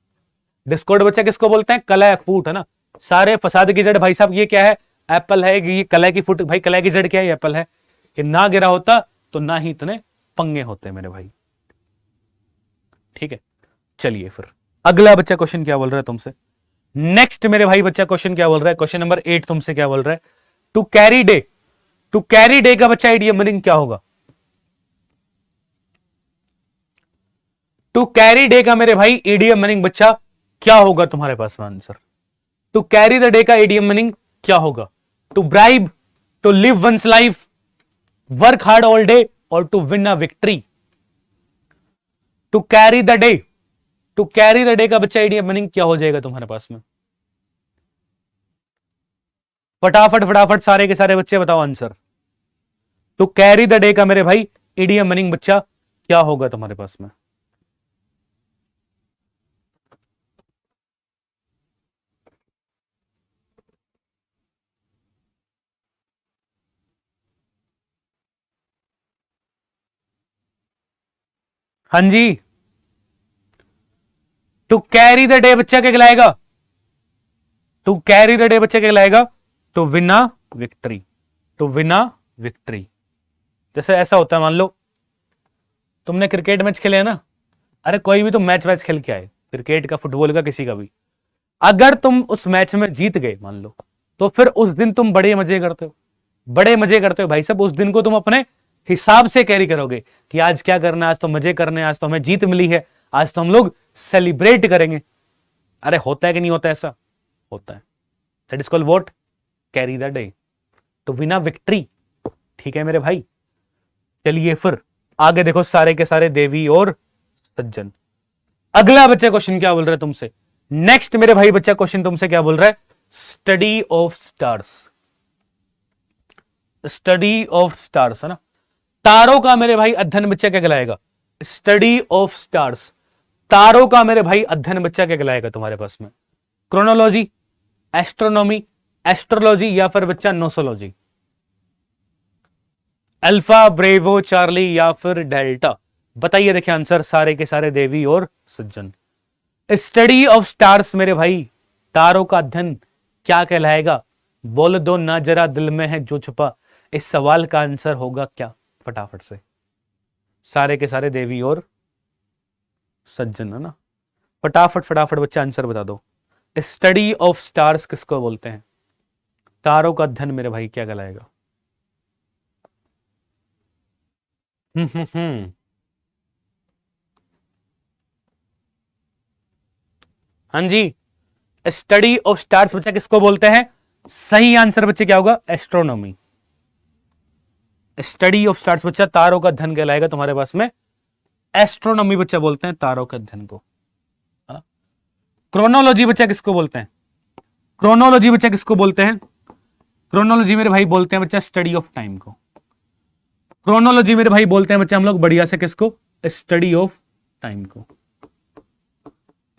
डिस्कॉर्ड बच्चा किसको बोलते हैं? कलह फूट, है ना। सारे फसाद की जड़ भाई साहब ये क्या है? एप्पल है। ये कलह की फूट, भाई कलह की जड़ क्या है? एप्पल है। ये ना गिरा होता तो ना ही इतने पंगे होते मेरे भाई। ठीक है, चलिए फिर अगला बच्चा क्वेश्चन क्या बोल रहा है तुमसे? नेक्स्ट मेरे भाई बच्चा क्वेश्चन क्या बोल रहा है? क्वेश्चन नंबर 8 तुमसे क्या बोल रहा है? To carry day. To carry day का बच्चा आइडिया मीनिंग क्या होगा? टू कैरी डे का मेरे भाई इडियम मीनिंग बच्चा क्या होगा तुम्हारे पास में answer? To carry the day का इडियम मीनिंग क्या होगा? To bribe, to live one's life, work hard all day और to win a victory. To carry the day, to carry the day का बच्चा इडियम मीनिंग क्या हो जाएगा तुम्हारे पास में? फटाफट फटाफट सारे के सारे बच्चे बताओ answer. To carry the day का मेरे भाई इडियम मीनिंग बच्चा क्या होगा तुम्हारे पास में? हाँ जी, टू कैरी द डे बच्चा क्या कहलाएगा? टू कैरी द डे बच्चा क्या कहलाएगा? To win a victory, to win a victory. जैसे ऐसा होता है, मान लो तुमने क्रिकेट मैच खेले है ना, अरे कोई भी तुम मैच वैच खेल के आए, क्रिकेट का, फुटबॉल का, किसी का भी, अगर तुम उस मैच में जीत गए मान लो, तो फिर उस दिन तुम बड़े मजे करते हो, बड़े मजे करते हो भाई साहब। उस दिन को तुम अपने हिसाब से कैरी करोगे कि आज क्या करना है, आज तो मजे करने, आज तो हमें जीत मिली है, आज तो हम लोग सेलिब्रेट करेंगे। अरे होता है कि नहीं होता? ऐसा होता है। That is called what? Carry the day, to win a victory. ठीक है मेरे भाई, चलिए फिर आगे देखो सारे के सारे देवी और सज्जन। अगला बच्चा क्वेश्चन क्या बोल रहा है तुमसे? नेक्स्ट मेरे भाई बच्चा क्वेश्चन तुमसे क्या बोल रहा है? Study of stars. Study of stars, है ना। तारों का मेरे भाई अध्ययन बच्चा क्या कहलाएगा? Study of stars. तारों का मेरे भाई अध्ययन बच्चा क्या कहलाएगा तुम्हारे पास में? क्रोनोलॉजी, एस्ट्रोनॉमी, एस्ट्रोलॉजी या फिर बच्चा नोसोलॉजी? अल्फा, ब्रेवो, चार्ली या फिर डेल्टा? बताइए, देखिए आंसर सारे के सारे देवी और सज्जन। स्टडी ऑफ स्टार्स मेरे भाई, तारों का अध्ययन क्या कहलाएगा? बोल दो ना जरा दिल में है जो छुपा। इस सवाल का आंसर होगा क्या? फटाफट से सारे के सारे देवी और सज्जन, है ना। फटाफट फटाफट बच्चा आंसर बता दो। स्टडी ऑफ स्टार्स किसको बोलते हैं? तारों का अध्ययन मेरे भाई क्या कहलाएगा? हाँ जी, स्टडी ऑफ स्टार्स बच्चा किसको बोलते हैं? सही आंसर बच्चे क्या होगा? एस्ट्रोनॉमी। स्टडी ऑफ स्टार्स बच्चा तारों का अध्ययन कहलाएगा तुम्हारे पास में, एस्ट्रोनॉमी बच्चा बोलते हैं तारों के अध्ययन को। क्रोनोलॉजी बच्चा किसको बोलते हैं? क्रोनोलॉजी बच्चा किसको बोलते हैं? क्रोनोलॉजी मेरे भाई बोलते हैं बच्चा स्टडी ऑफ टाइम को। क्रोनोलॉजी मेरे भाई बोलते हैं बच्चा हम लोग बढ़िया से किसको? स्टडी ऑफ टाइम को।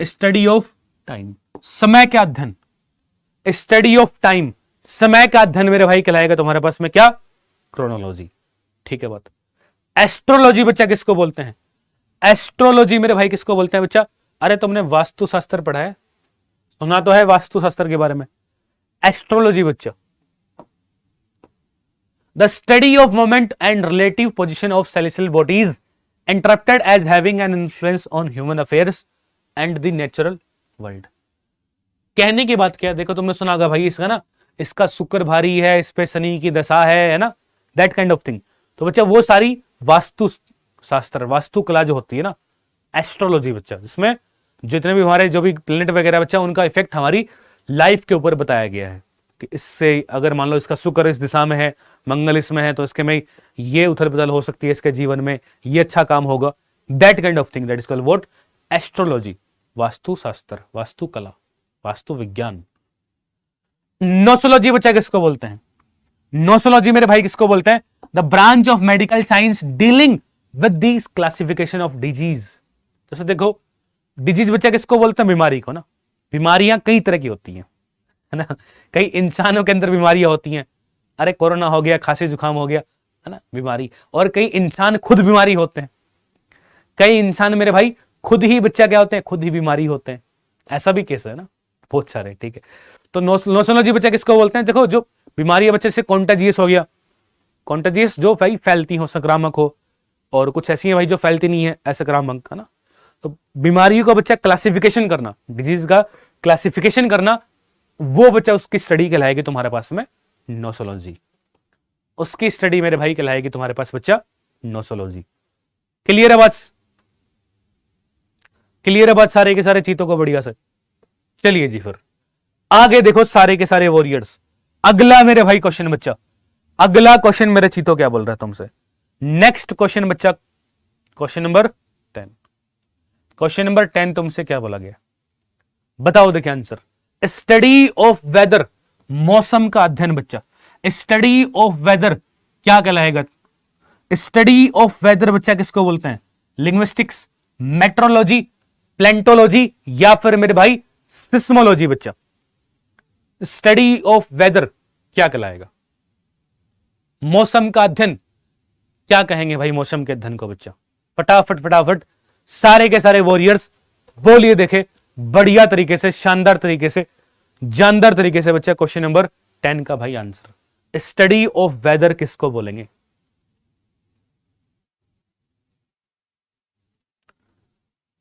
स्टडी ऑफ टाइम, समय का अध्ययन। स्टडी ऑफ टाइम, समय का अध्ययन मेरे भाई कहलाएगा तुम्हारे पास में क्या? क्रोनोलॉजी। ठीक है बात। एस्ट्रोलॉजी बच्चा किसको बोलते हैं? एस्ट्रोलॉजी मेरे भाई किसको बोलते हैं बच्चा? अरे तुमने वास्तुशास्त्र पढ़ा है, सुना तो है वास्तुशास्त्र के बारे में। एस्ट्रोलॉजी बच्चा the study of moment and relative position of celestial bodies interpreted as having an influence on human affairs and the natural world. कहने की बात क्या है, देखो तुमने सुना होगा भाई इसका ना, इसका शुक्र भारी है, इस पे शनि की दशा है ना, दैट काइंड ऑफ थिंग। तो बच्चा वो सारी वास्तु शास्त्र, वास्तुकला जो होती है ना, एस्ट्रोलॉजी बच्चा, जिसमें जितने भी हमारे जो भी प्लेनेट वगैरह बच्चा, उनका इफेक्ट हमारी लाइफ के ऊपर बताया गया है कि इससे अगर मान लो इसका शुक्र इस दिशा में है, मंगल इसमें है, तो इसके में ये उथल पुथल हो सकती है इसके जीवन में, ये अच्छा काम होगा, that kind of thing, that is called what? Astrology. Vastushastra, वास्तुकला, वास्तु विज्ञान। नोसोलॉजी बच्चा किसको बोलते हैं? नोसोलॉजी मेरे भाई किसको बोलते हैं? The branch of medical science dealing with this classification of disease. जैसे देखो डिजीज बच्चा किसको बोलते हैं? बीमारी को ना। बीमारियां कई तरह की होती हैं, है ना। कई इंसानों के अंदर बीमारियां होती हैं, अरे कोरोना हो गया, खांसी जुकाम हो गया, है ना, बीमारी। और कई इंसान खुद बीमारी होते हैं, कई इंसान मेरे भाई खुद ही बच्चा क्या होते हैं? खुद ही बीमारी होते हैं, ऐसा भी केस है ना, बहुत सारे। ठीक है, तो नोसोलॉजी बच्चा किसको बोलते हैं? देखो जो बीमारी बच्चे से कॉन्टेजियस हो गया, कॉन्टेजियस जो भाई फैलती हो, संक्रामक हो, और कुछ ऐसी है भाई जो फैलती नहीं है, असंक्रामक, है ना। तो बीमारी को बच्चा क्लासिफिकेशन करना, डिजीज का क्लासिफिकेशन करना, वो बच्चा उसकी स्टडी कहलाएगी तुम्हारे पास में नोसोलॉजी। उसकी स्टडी मेरे भाई कहलाएगी तुम्हारे पास बच्चा नोसोलॉजी। क्लियर है बात? क्लियर है बात सारे के सारे चीजों को बढ़िया से? चलिए जी फिर आगे देखो सारे के सारे वॉरियर्स। अगला मेरे भाई क्वेश्चन बच्चा, अगला क्वेश्चन मेरे चीतो क्या बोल रहा है तुमसे? नेक्स्ट क्वेश्चन बच्चा, क्वेश्चन नंबर 10। क्वेश्चन नंबर 10 तुमसे क्या बोला गया बताओ, देखिए आंसर। स्टडी ऑफ वेदर, मौसम का अध्ययन बच्चा। स्टडी ऑफ वेदर क्या कहलाएगा? स्टडी ऑफ वेदर बच्चा किसको बोलते हैं? लिंग्विस्टिक्स, मेट्रोलॉजी, प्लेंटोलॉजी, या फिर मेरे भाई सिस्मोलॉजी बच्चा। स्टडी ऑफ वेदर क्या कहलाएगा? मौसम का अध्ययन क्या कहेंगे भाई मौसम के अध्ययन को बच्चा? फटाफट फटाफट सारे के सारे वॉरियर्स बोलिए, देखे बढ़िया तरीके से, शानदार तरीके से, जानदार तरीके से बच्चा। क्वेश्चन नंबर 10 का भाई आंसर, स्टडी ऑफ वेदर किसको बोलेंगे?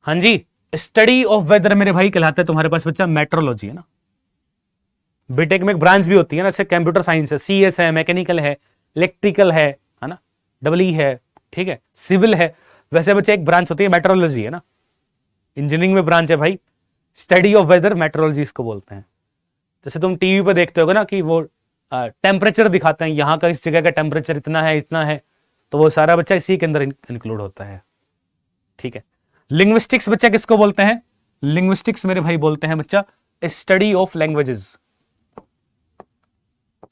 हाँ जी, स्टडी ऑफ वेदर मेरे भाई कहलाता है तुम्हारे पास बच्चा मेट्रोलॉजी, है ना। बीटेक में एक ब्रांच भी होती है ना, जैसे कंप्यूटर साइंस है, सीएस है, मैकेनिकल है, इलेक्ट्रिकल है ना, डबल ई है, ठीक है, सिविल है। वैसे बच्चे एक ब्रांच होती है मेट्रोलॉजी, है ना। इंजीनियरिंग में ब्रांच है भाई स्टडी ऑफ वेदर, मेट्रोलॉजी इसको बोलते हैं। जैसे तुम टीवी पे देखते होगे ना कि वो टेम्परेचर दिखाते हैं, यहाँ का इस जगह का टेम्परेचर इतना है, इतना है, तो वो सारा बच्चा इसी के अंदर इंक्लूड होता है। ठीक है। लिंग्विस्टिक्स बच्चा किसको बोलते हैं? लिंग्विस्टिक्स मेरे भाई बोलते हैं बच्चा स्टडी ऑफ लैंग्वेजेस।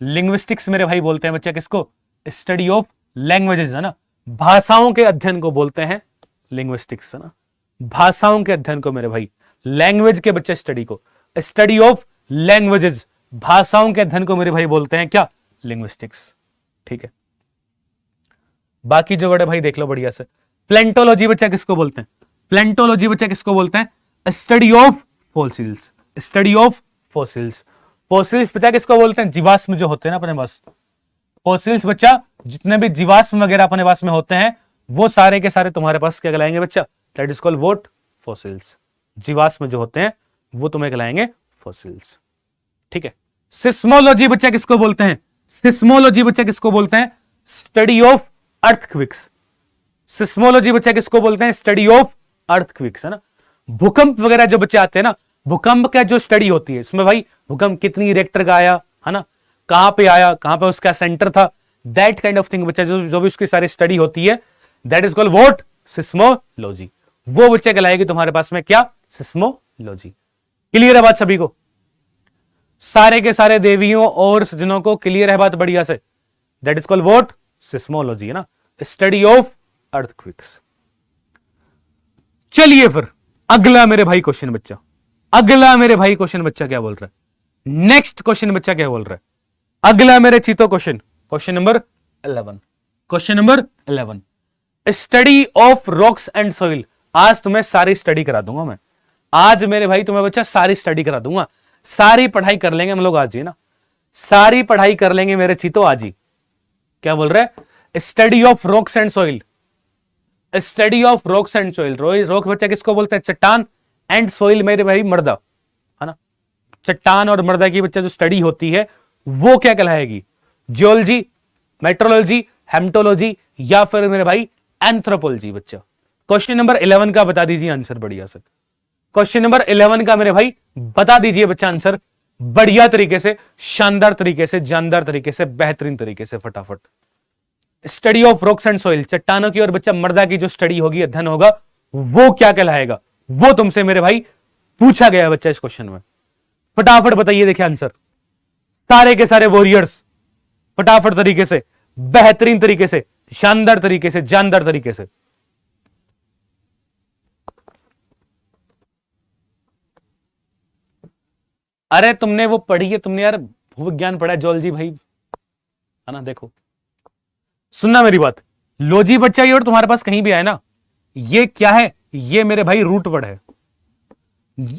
लिंग्विस्टिक्स मेरे भाई बोलते हैं बच्चा किसको? स्टडी ऑफ लैंग्वेजेस, है ना। भाषाओं के अध्ययन को बोलते हैं लिंग्विस्टिक्स, है ना। भाषाओं के अध्ययन को मेरे भाई, लैंग्वेज के बच्चे स्टडी को, स्टडी ऑफ लैंग्वेजेस, भाषाओं के अध्ययन को मेरे भाई बोलते हैं क्या? लिंग्विस्टिक्स। ठीक है, बाकी जो वर्ड है भाई देख लो बढ़िया से। प्लेंटोलॉजी बच्चा किसको बोलते हैं? प्लेंटोलॉजी बच्चा किसको बोलते हैं? Study of fossils, study of fossils. Fossils बच्चा किसको बोलते हैं? जीवाश्म जो होते हैं ना अपने पास, फॉसिल्स बच्चा जितने भी जीवाश्म वगैरह अपने पास में होते हैं वो सारे के सारे तुम्हारे पास क्या कहलाएंगे बच्चा? That is called what? Fossils. जीवाश्म जो होते हैं वो तुम्हें कहलाएंगे फॉसिल्स। ठीक है, सिस्मोलॉजी बच्चा किसको बोलते हैं? सिस्मोलॉजी बच्चा किसको बोलते हैं? Study of earthquakes. सिस्मोलॉजी बच्चा किसको बोलते हैं? स्टडी ऑफ अर्थक्विक्स, है ना। भूकंप वगैरह जो बच्चे आते हैं ना, भूकंप का जो स्टडी होती है इसमें भाई भूकंप कितनी रिएक्टर का आया, है ना, कहां पे आया, कहां पे उसका सेंटर था, दैट काइंड ऑफ थिंग बच्चा जो भी उसकी सारी स्टडी होती है, that is called what? Seismology. वो बच्चे कहलाएगी तुम्हारे पास में क्या? सिस्मोलॉजी। क्लियर है बात सभी को? सारे के सारे देवियों और सज्जनों को क्लियर है बात बढ़िया से? That is called what? Seismology, है ना, स्टडी ऑफ अर्थक्विक्स। चलिए फिर अगला मेरे भाई क्वेश्चन बच्चा, अगला मेरे भाई क्वेश्चन बच्चा क्या बोल रहा है? नेक्स्ट क्वेश्चन बच्चा क्या बोल रहा है? अगला मेरे चीतो question, question number 11। Question number 11, study of rocks and soil. आज तुम्हें सारी स्टडी करा दूंगा मैं, आज मेरे भाई तुम्हें बच्चा सारी स्टडी करा दूंगा, सारी पढ़ाई कर लेंगे हम लोग आज ही ना, सारी पढ़ाई कर लेंगे मेरे चीतो आज ही। क्या बोल रहे हैं? Study of rocks and soil. Study of rocks and soil. Rock बच्चा किसको बोलते हैं? चट्टान, एंड सॉइल मेरे भाई मृदा, है ना। चट्टान और मृदा की बच्चा जो स्टडी होती है वो क्या कहलाएगी? जियोलॉजी, मेट्रोलॉजी, हेमटोलॉजी, या फिर मेरे भाई एंथ्रोपोलॉजी बच्चा। क्वेश्चन नंबर 11 का बता दीजिए आंसर बढ़िया से। क्वेश्चन नंबर 11 का मेरे भाई बता दीजिए बच्चा आंसर बढ़िया तरीके से, शानदार तरीके से, जानदार तरीके से, बेहतरीन तरीके से, फटाफट। Study of rocks and soil, चट्टानों की और बच्चा मृदा की जो स्टडी होगी, अध्ययन होगा, वो क्या कहलाएगा? वो तुमसे मेरे भाई पूछा गया बच्चा इस क्वेश्चन में। फटाफट बताइए, देखिए आंसर। सारे के सारे वॉरियर्स फटाफट तरीके से, बेहतरीन तरीके से, शानदार तरीके से, जानदार तरीके से। अरे तुमने वो पढ़ी है, तुमने यार भूविज्ञान पढ़ा है, जियोलॉजी भाई, है ना। देखो सुनना मेरी बात, लॉजी बच्चा ये और तुम्हारे पास कहीं भी आए ना, ये क्या है? ये मेरे भाई रूट वर्ड है।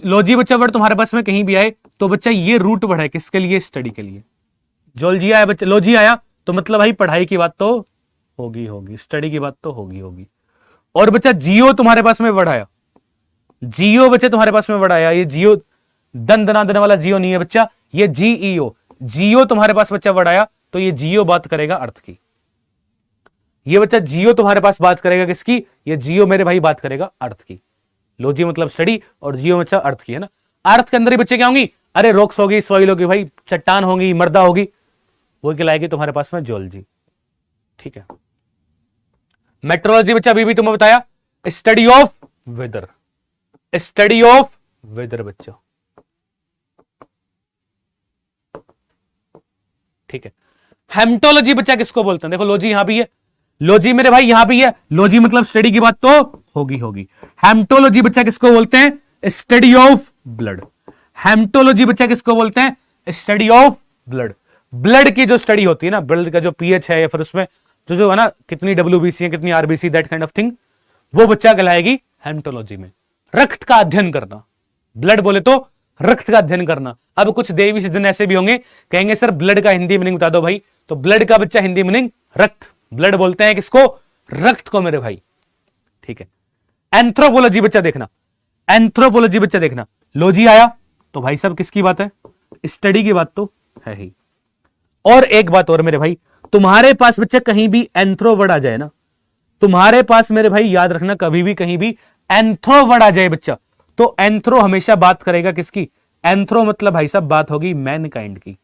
लॉजी बच्चा वर्ड तुम्हारे पास में कहीं भी आए तो बच्चा ये रूट वर्ड है, किसके लिए? स्टडी के लिए। जियोलॉजी आया बच्चा, लॉजी आया तो मतलब भाई पढ़ाई की बात तो होगी होगी, स्टडी की बात तो होगी होगी। और बच्चा जियो तुम्हारे पास में वर्ड आया, जियो बच्चे तुम्हारे पास में वर्ड आया, ये जियो दन दना देने वाला जियो नहीं है बच्चा, ये जीईओ, जियो तुम्हारे पास बच्चा वर्ड आया तो ये जियो बात करेगा अर्थ की। ये बच्चा जियो तुम्हारे पास बात करेगा किसकी? ये जियो मेरे भाई बात करेगा अर्थ की। लॉजी मतलब स्टडी और जियो बच्चा अर्थ की, है ना। अर्थ के अंदर ही बच्चे क्या होंगी? अरे रॉक्स होगी, सॉइल होगी भाई, चट्टान होगी, मृदा होगी, वो कहलाएगी तुम्हारे पास में जियोलॉजी। ठीक है। मेट्रोलॉजी बच्चा अभी भी तुम्हें बताया, study of weather, study of weather बच्चा। ठीक है। हेमटोलॉजी बच्चा किसको बोलते हैं? देखो लॉजी यहां भी है, लॉजी मेरे भाई यहां भी है, लॉजी मतलब स्टडी की बात तो होगी होगी। हेमटोलॉजी बच्चा किसको बोलते हैं? Study of blood. हेमटोलॉजी बच्चा किसको बोलते हैं? Study of blood. ब्लड की जो स्टडी होती है ना, ब्लड का जो पीएच है या फिर उसमें जो जो है ना, कितनी डब्ल्यूबीसी है, कितनी RBC, that kind of thing, वो बच्चा कहलाएगी हेमटोलॉजी में। रक्त का अध्ययन करना, ब्लड बोले तो रक्त का अध्ययन करना। अब कुछ देवी सज्जन ऐसे भी होंगे, कहेंगे सर ब्लड का हिंदी मीनिंग बता दो भाई, तो ब्लड का बच्चा हिंदी मीनिंग रक्त। ब्लड बोलते हैं किसको? रक्त को मेरे भाई। ठीक है। एंथ्रोपोलॉजी बच्चा देखना, एंथ्रोपोलॉजी बच्चा देखना, लॉजी आया तो भाई साहब किसकी बात है? स्टडी की बात तो है ही। और एक बात और मेरे भाई, तुम्हारे पास बच्चा कहीं भी एंथ्रो वर्ड आ जाए ना, तुम्हारे पास मेरे भाई याद रखना, कभी भी कहीं भी एंथ्रो वर्ड आ जाए बच्चा, तो एंथ्रो हमेशा बात करेगा किसकी? एंथ्रो मतलब भाई साहब बात होगी मैनकाइंड की।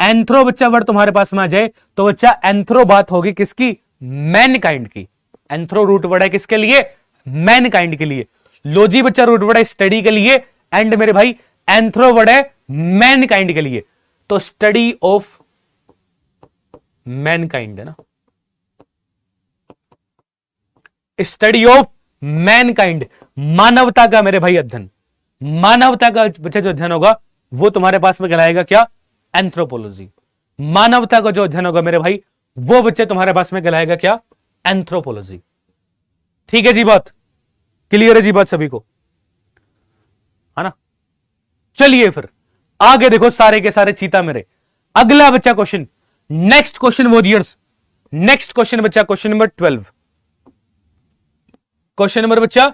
एंथ्रो बच्चा वर्ड तुम्हारे पास में आ जाए तो बच्चा एंथ्रो बात होगी किसकी? मैनकाइंड की। एंथ्रो रूट वर्ड है किसके लिए? मैनकाइंड के लिए। लॉजी बच्चा रूट वर्ड है स्टडी के लिए, एंड मेरे भाई एंथ्रो वर्ड है मैनकाइंड के लिए। तो स्टडी ऑफ मैनकाइंड है ना, स्टडी ऑफ मैनकाइंड, मानवता का मेरे भाई अध्ययन। मानवता का बच्चा जो अध्ययन होगा वो तुम्हारे पास में कहलाएगा क्या? एंथ्रोपोलॉजी। मानवता का जो अध्ययन होगा मेरे भाई वो बच्चे तुम्हारे पास में कहलाएगा क्या? एंथ्रोपोलॉजी। ठीक है जी, बात क्लियर है जी, बात सभी को, है ना। चलिए फिर आगे देखो सारे के सारे चीता मेरे। अगला बच्चा question, next question warriors, next question बच्चा क्वेश्चन नंबर 12। क्वेश्चन नंबर बच्चा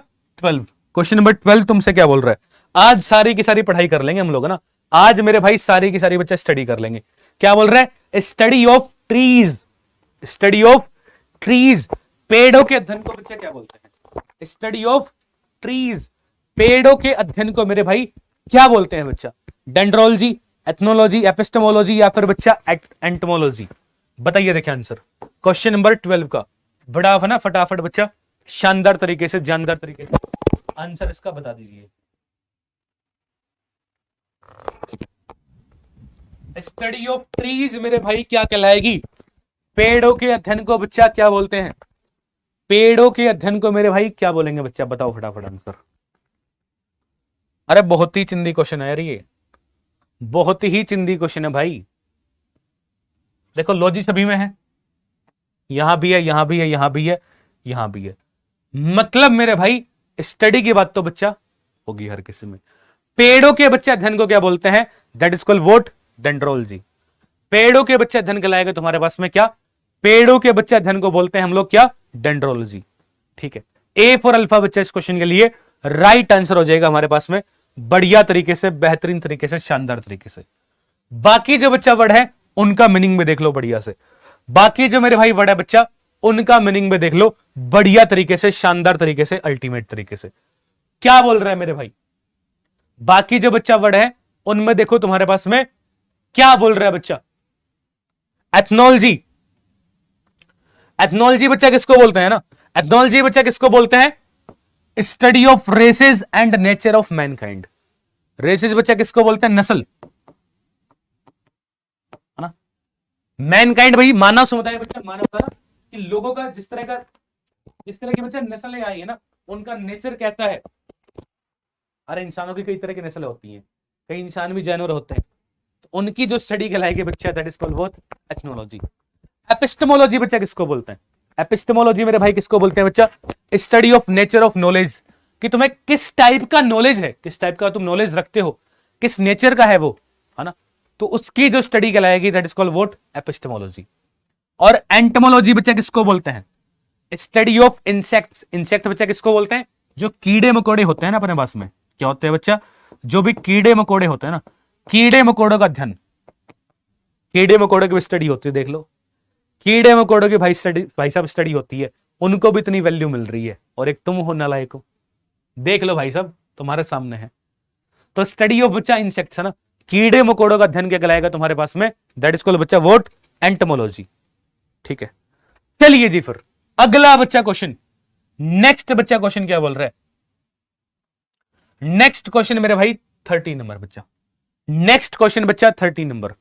12, क्वेश्चन नंबर 12 तुमसे क्या बोल रहा है? आज सारी की सारी पढ़ाई कर लेंगे हम लोग, है ना, आज मेरे भाई सारी की सारी बच्चा स्टडी कर लेंगे। क्या बोल रहे हैं? Study of trees, study of trees, पेड़ों के अध्ययन को बच्चे क्या बोलते हैं? स्टडी ऑफ ट्रीज, पेड़ों के अध्ययन को मेरे भाई क्या बोलते हैं बच्चा? डेंड्रोलॉजी, एथनोलॉजी, एपिस्टेमोलॉजी या फिर बच्चा एंटमोलॉजी? बताइए। देखिए आंसर क्वेश्चन नंबर 12 का, बड़ा है ना, फटाफट बच्चा शानदार तरीके से, जानदार तरीके से आंसर इसका बता दीजिए। स्टडी ऑफ ट्रीज मेरे भाई क्या कहलाएगी? पेड़ों के अध्ययन को बच्चा क्या बोलते हैं? पेड़ों के अध्ययन को मेरे भाई क्या बोलेंगे बच्चा? बताओ फटाफट आंसर। अरे बहुत ही चिंदी क्वेश्चन है यार ये, बहुत ही चिंदी क्वेश्चन है भाई। देखो लॉजिक सभी में है, यहां भी है, यहां भी है, यहां भी है, यहां भी है। मतलब मेरे भाई स्टडी की बात तो बच्चा होगी हर किसी में। पेड़ों के बच्चे अध्ययन को क्या बोलते हैं? That is called what? Dendrology. पेड़ों के बच्चे अध्ययन कहलाएगा तुम्हारे पास में क्या? पेड़ों के बच्चे अध्ययन को बोलते हैं हम लोग क्या? डेंड्रोलॉजी। ठीक है, ए फॉर अल्फा बच्चा इस क्वेश्चन के लिए राइट आंसर हो जाएगा हमारे पास में, बढ़िया तरीके से, बेहतरीन तरीके से, शानदार तरीके से। बाकी जो बच्चा वर्ड है उनका मीनिंग में देख लो बढ़िया से, बाकी जो मेरे भाई वर्ड है बच्चा उनका मीनिंग में देख लो बढ़िया तरीके से, शानदार तरीके से, अल्टीमेट तरीके से। क्या बोल रहा है मेरे भाई? बाकी जो बच्चा वर्ड है उनमें देखो तुम्हारे पास में क्या बोल रहा है बच्चा? एथनोलॉजी। एथनोलॉजी बच्चा किसको बोलते हैं ना? एथनोलॉजी बच्चा किसको बोलते हैं? Study of races and nature of mankind. Races बच्चा किसको बोलते हैं? नस्ल, है ना। मैनकाइंड भाई मानव समुदाय बच्चा, मानव का ना, कि लोगों का जिस तरह की बच्चा नस्लें आई है ना, उनका नेचर कैसा है। अरे इंसानों की कई तरह की नस्लें होती हैं, कई इंसान भी जानवर होते हैं, तो उनकी जो स्टडी कहलाएगी बच्चा that is called what? Ethnology. Epistemology बच्चा किसको बोलते हैं? एपिस्टेमोलॉजी मेरे भाई किसको बोलते हैं बच्चा? Study of nature of knowledge, कि तुम्हें किस टाइप का नॉलेज है, किस टाइप का तुम नॉलेज रखते हो, किस नेचर का है वो, है ना, तो उसकी जो स्टडी कहलाएगी that is called what? Epistemology. और एंटमोलॉजी बच्चा किसको बोलते हैं? Study of insects. इंसेक्ट बच्चा किसको बोलते हैं? जो कीड़े मकोड़े होते हैं ना अपने पास में, क्या होते हैं बच्चा? जो भी कीड़े मकोड़े होते हैं ना, कीड़े मकोड़ों का अध्ययन, कीड़े मकोड़ों की स्टडी होती है। देख लो कीड़े मकोड़ों की भाई साहब स्टडी होती है, उनको भी इतनी वैल्यू मिल रही है, और एक तुम हो नालायक हो। देख लो भाई साहब तुम्हारे सामने है। तो स्टडी ऑफ बच्चा इंसेक्ट्स है ना, कीड़े मकोड़ों का अध्ययन क्या कहलाएगा तुम्हारे पास में? दैट इज कॉल्ड बच्चा व्हाट? एंटमोलॉजी। ठीक है, चलिए जी फिर अगला बच्चा क्वेश्चन, नेक्स्ट बच्चा क्वेश्चन क्या बोल रहा है? नेक्स्ट क्वेश्चन मेरे भाई 13 नंबर बच्चा, नेक्स्ट क्वेश्चन बच्चा 13 number,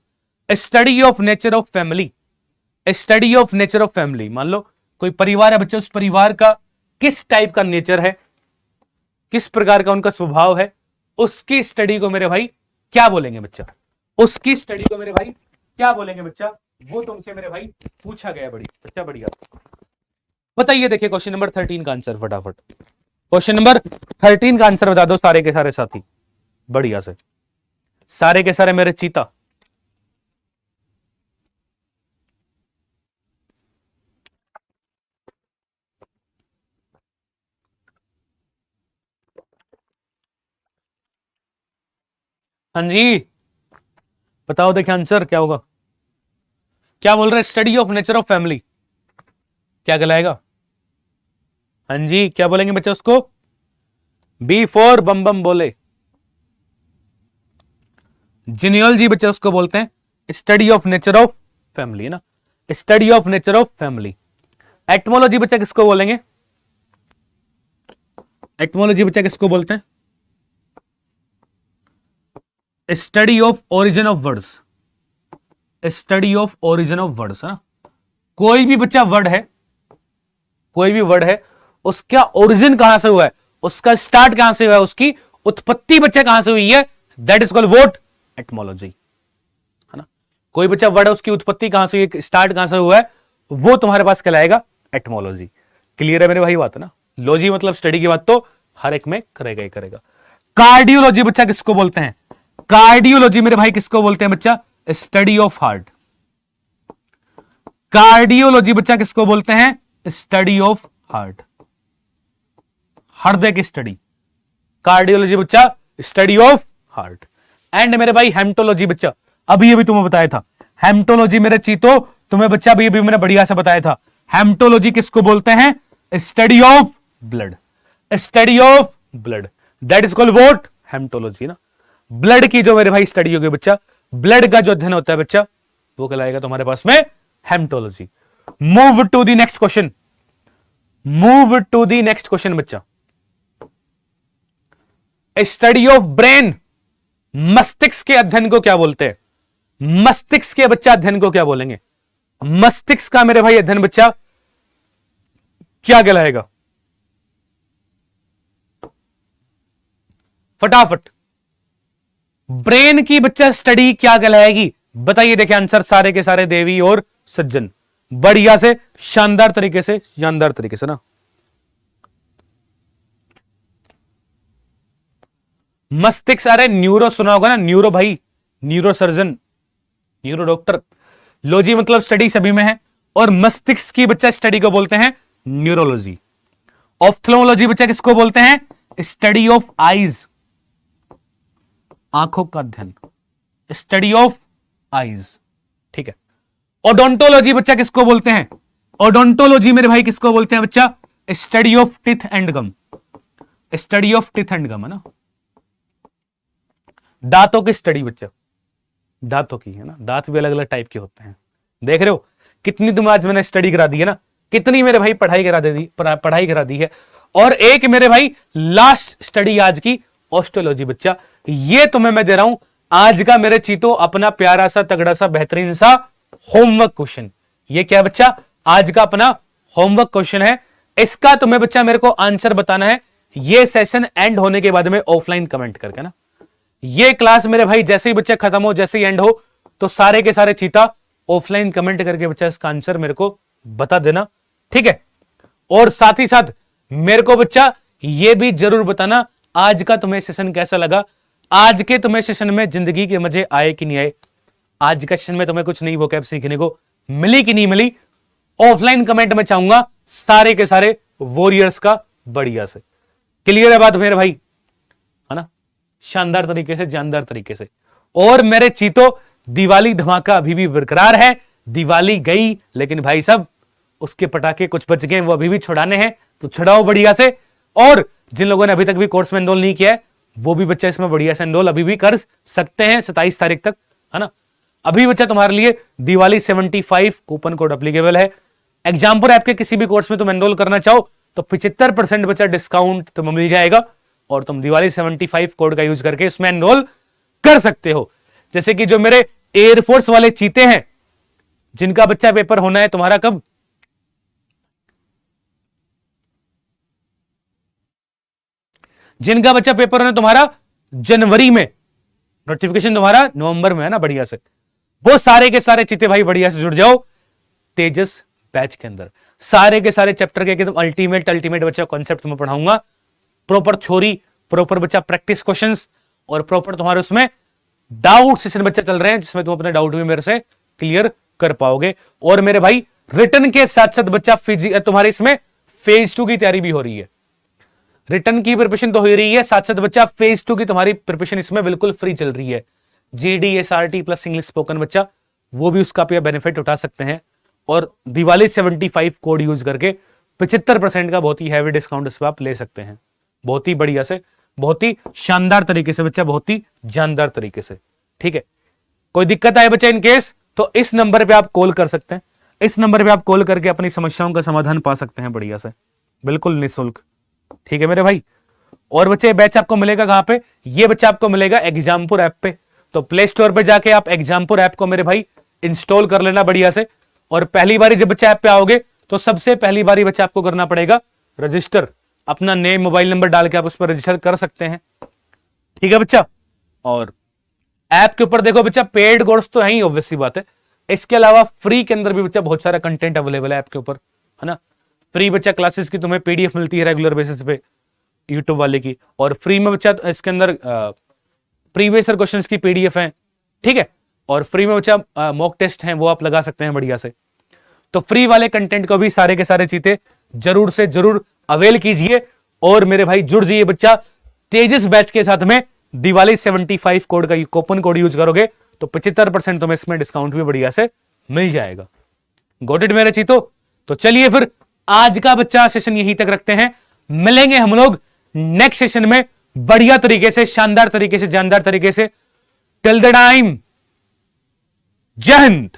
study of nature of family. Study of nature of family, मान लो कोई परिवार है बच्चा, उस परिवार का किस टाइप का नेचर है, किस प्रकार का उनका स्वभाव है, उसकी स्टडी को मेरे भाई क्या बोलेंगे बच्चा? उसकी स्टडी को मेरे भाई क्या बोलेंगे बच्चा? वो तुमसे मेरे भाई पूछा गया बड़ी बच्चा, बढ़िया बताइए। देखिए क्वेश्चन नंबर 13 का आंसर फटाफट, क्वेश्चन नंबर 13 का आंसर बता दो सारे के सारे साथी, बढ़िया से, सारे के सारे मेरे चीता। हाँ जी बताओ, देखिए आंसर क्या होगा? क्या बोल रहे? Study of nature of family क्या कहलाएगा? हाँ जी क्या बोलेंगे बच्चे उसको? बी फॉर बम बम बोले। जीनियोलॉजी बच्चे उसको बोलते हैं, study of nature of family, है ना, study of nature of family. Etymology बच्चा किसको बोलेंगे? एटमोलॉजी बच्चा किसको बोलते हैं? Study of origin of words, study of origin of words, है ना। कोई भी बच्चा वर्ड है, कोई भी वर्ड है, उसका ओरिजिन कहां से हुआ है, उसका स्टार्ट कहां से हुआ है, उसकी उत्पत्ति बच्चा कहां से हुई है, that is called what? Etymology, है ना। कोई बच्चा वर्ड है, उसकी उत्पत्ति कहां से हुई, स्टार्ट कहां से हुआ है, वो तुम्हारे पास कहलाएगा एटमोलॉजी। क्लियर है मेरे भाई बात, है ना। लॉजी मतलब स्टडी की बात तो हर एक में करेगा ही करेगा। कार्डियोलॉजी बच्चा किसको बोलते हैं? कार्डियोलॉजी मेरे भाई किसको बोलते हैं बच्चा? Study of heart. कार्डियोलॉजी बच्चा किसको बोलते हैं? स्टडी ऑफ हार्ट, हृदय की स्टडी। कार्डियोलॉजी बच्चा स्टडी ऑफ हार्ट। एंड मेरे भाई हेमटोलॉजी बच्चा, अभी अभी तुम्हें बताया था हेमटोलॉजी मेरे चीतो, तुम्हें बच्चा अभी अभी मैंने बढ़िया से बताया था। हेमटोलॉजी किसको बोलते हैं? Study of blood, study of blood, that is called what? Haematology ना। ब्लड की जो मेरे भाई स्टडी होगी बच्चा, ब्लड का जो अध्ययन होता है बच्चा, वो कहलाएगा तुम्हारे पास में haematology. Move to the next question, move to the next question बच्चा। स्टडी ऑफ ब्रेन, मस्तिष्क के अध्ययन को क्या बोलते हैं? मस्तिष्क के बच्चा अध्ययन को क्या बोलेंगे? मस्तिष्क का मेरे भाई अध्ययन बच्चा क्या कहलाएगा? फटाफट, ब्रेन की बच्चा स्टडी क्या कहलाएगी? बताइए। देखिए आंसर सारे के सारे देवी और सज्जन, बढ़िया से, शानदार तरीके से, शानदार तरीके से ना। मस्तिष्क, अरे न्यूरो सुना होगा ना, न्यूरो भाई, neuro surgeon, neuro doctor. Logy मतलब स्टडी सभी में है, और मस्तिष्क की बच्चा स्टडी को बोलते हैं न्यूरोलॉजी। ऑफ्थल्मोलॉजी बच्चा किसको बोलते हैं? स्टडी ऑफ आईज, आंखों का अध्ययन, स्टडी ऑफ आईज, ठीक है। ओडोंटोलॉजी बच्चा किसको बोलते हैं? ओडोंटोलॉजी मेरे भाई किसको बोलते हैं बच्चा? Study of teeth and gum, study of teeth and gum है ना। दांतों की स्टडी बच्चा, दांतों की है ना, दांत भी अलग अलग टाइप के होते हैं। देख रहे हो कितनी तुम आज मैंने स्टडी करा दी है ना, कितनी मेरे भाई पढ़ाई करा दी है। और एक मेरे भाई लास्ट स्टडी आज की ऑस्ट्रोलॉजी बच्चा, ये तुम्हें मैं दे रहा हूं आज का मेरे चीतो अपना प्यारा सा तगड़ा सा बेहतरीन सा होमवर्क क्वेश्चन। ये क्या बच्चा? आज का अपना होमवर्क क्वेश्चन है। इसका तुम्हें बच्चा मेरे को आंसर बताना है, ये सेशन एंड होने के बाद में ऑफलाइन कमेंट करके ना। ये क्लास मेरे भाई जैसे ही बच्चा खत्म हो, जैसे ही एंड हो, तो सारे के सारे चीता ऑफलाइन कमेंट करके बच्चा इसका आंसर मेरे को बता देना, ठीक है। और साथ ही साथ मेरे को बच्चा ये भी जरूर बताना आज का तुम्हें सेशन कैसा लगा, आज के तुम्हें सेशन में जिंदगी के मजे आए कि नहीं आए, आज का सेशन में तुम्हें कुछ नई वोकैब सीखने को मिली कि नहीं मिली। ऑफलाइन कमेंट में चाहूंगा सारे के सारे वॉरियर्स का बढ़िया से। क्लियर है बात मेरे भाई, है ना? शानदार तरीके से, जानदार तरीके से। और मेरे चीतो दिवाली धमाका अभी भी बरकरार है। दिवाली गई लेकिन भाई साहब उसके पटाखे कुछ बच गए, वो अभी भी छुड़ाने हैं, तो छुड़ाओ बढ़िया से। और जिन लोगों ने अभी तक भी कोर्स में एनरोल नहीं किया है, वो भी बच्चा इसमें बढ़िया से एनरोल अभी भी कर सकते हैं 27 तारीख तक, है ना। अभी बच्चा तुम्हारे लिए दिवाली 75 कूपन कोड अप्लीकेबल है। एग्जाम्पल ऐप के किसी भी कोर्स में तुम एनरोल करना चाहो तो 75% बच्चा डिस्काउंट तुम्हें मिल जाएगा, और तुम दिवाली 75 कोड का यूज करके इसमें एनरोल कर सकते हो। जैसे कि जो मेरे एयरफोर्स वाले चीते हैं, जिनका बच्चा पेपर होना है तुम्हारा कब? जिनका बच्चा पेपर होना है तुम्हारा जनवरी में, नोटिफिकेशन तुम्हारा नवंबर में है ना, बढ़िया से। वो सारे के सारे चीते भाई बढ़िया से जुड़ जाओ तेजस बैच के अंदर। सारे के सारे चैप्टर के एकदम अल्टीमेट बच्चा कॉन्सेप्ट में पढ़ाऊंगा, प्रॉपर थ्योरी, प्रॉपर बच्चा प्रैक्टिस क्वेश्चंस, और प्रॉपर तुम्हारे उसमें डाउट सेशन बच्चा चल रहे हैं, जिसमें तुम अपने डाउट भी मेरे से क्लियर कर पाओगे। और मेरे भाई रिटर्न के साथ साथ बच्चा तुम्हारे इसमें फेज 2 की तैयारी भी हो रही है। रिटर्न की प्रिपरेशन तो हो रही है, साथ साथ बच्चा फेज 2 की तुम्हारी प्रिपरेशन इसमें बिल्कुल फ्री चल रही है। GD SRT plus English spoken बच्चा, वो भी उसका बेनिफिट उठा सकते हैं। और दिवाली 75 कोड यूज करके 75% का बहुत ही हैवी डिस्काउंट इस पर आप ले सकते हैं, बहुत ही बढ़िया से, बहुत ही शानदार तरीके से बच्चा, बहुत ही जानदार तरीके से, ठीक है। कोई दिक्कत आए बच्चा इन केस, तो इस नंबर पे आप कॉल कर सकते हैं। इस नंबर पे आप कॉल करके अपनी समस्याओं का समाधान पा सकते हैं बढ़िया से, बिल्कुल निःशुल्क, ठीक है मेरे भाई। और बच्चे बैच आपको मिलेगा कहां पे? ये बच्चा आपको मिलेगा एग्जामपुर ऐप पे। तो प्ले स्टोर पे जाके आप एग्जामपुर ऐप को मेरे भाई इंस्टॉल कर लेना बढ़िया से। और पहली बारी जब बच्चा ऐप पे आओगे तो सबसे पहली बारी बच्चा आपको करना पड़ेगा रजिस्टर, अपना नेम मोबाइल नंबर डाल के आप उस पर रजिस्टर कर सकते हैं, ठीक है बच्चा। और ऐप के ऊपर देखो बच्चा पेड कोर्स तो है ही, ऑब्वियस सी बात है, इसके अलावा फ्री के अंदर भी बच्चा बहुत सारा कंटेंट अवेलेबल है ऐप के ऊपर, है ना। फ्री बच्चा क्लासेस की तुम्हें पीडीएफ मिलती है रेगुलर बेसिस पे यूट्यूब वाले की, और फ्री में बच्चा इसके अंदर प्रीवियस क्वेश्चंस की पीडीएफ है, ठीक है। और फ्री में बच्चा मॉक टेस्ट हैं, वो आप लगा सकते हैं बढ़िया से। तो फ्री वाले कंटेंट को भी सारे के सारे चीते जरूर से जरूर अवेल कीजिए। और मेरे भाई जुड़ जाइए बच्चा तेजस बैच के साथ में दिवाली 75 कोड का कूपन कोड यूज करोगे तो 75% तुम्हें इसमें डिस्काउंट भी बढ़िया से मिल जाएगा। गॉट इट मेरे चीतो। तो चलिए फिर आज का बच्चा सेशन यहीं तक रखते हैं, मिलेंगे हम लोग नेक्स्ट सेशन में बढ़िया तरीके से, शानदार तरीके से, जानदार तरीके से। टिल द टाइम, जय हिंद।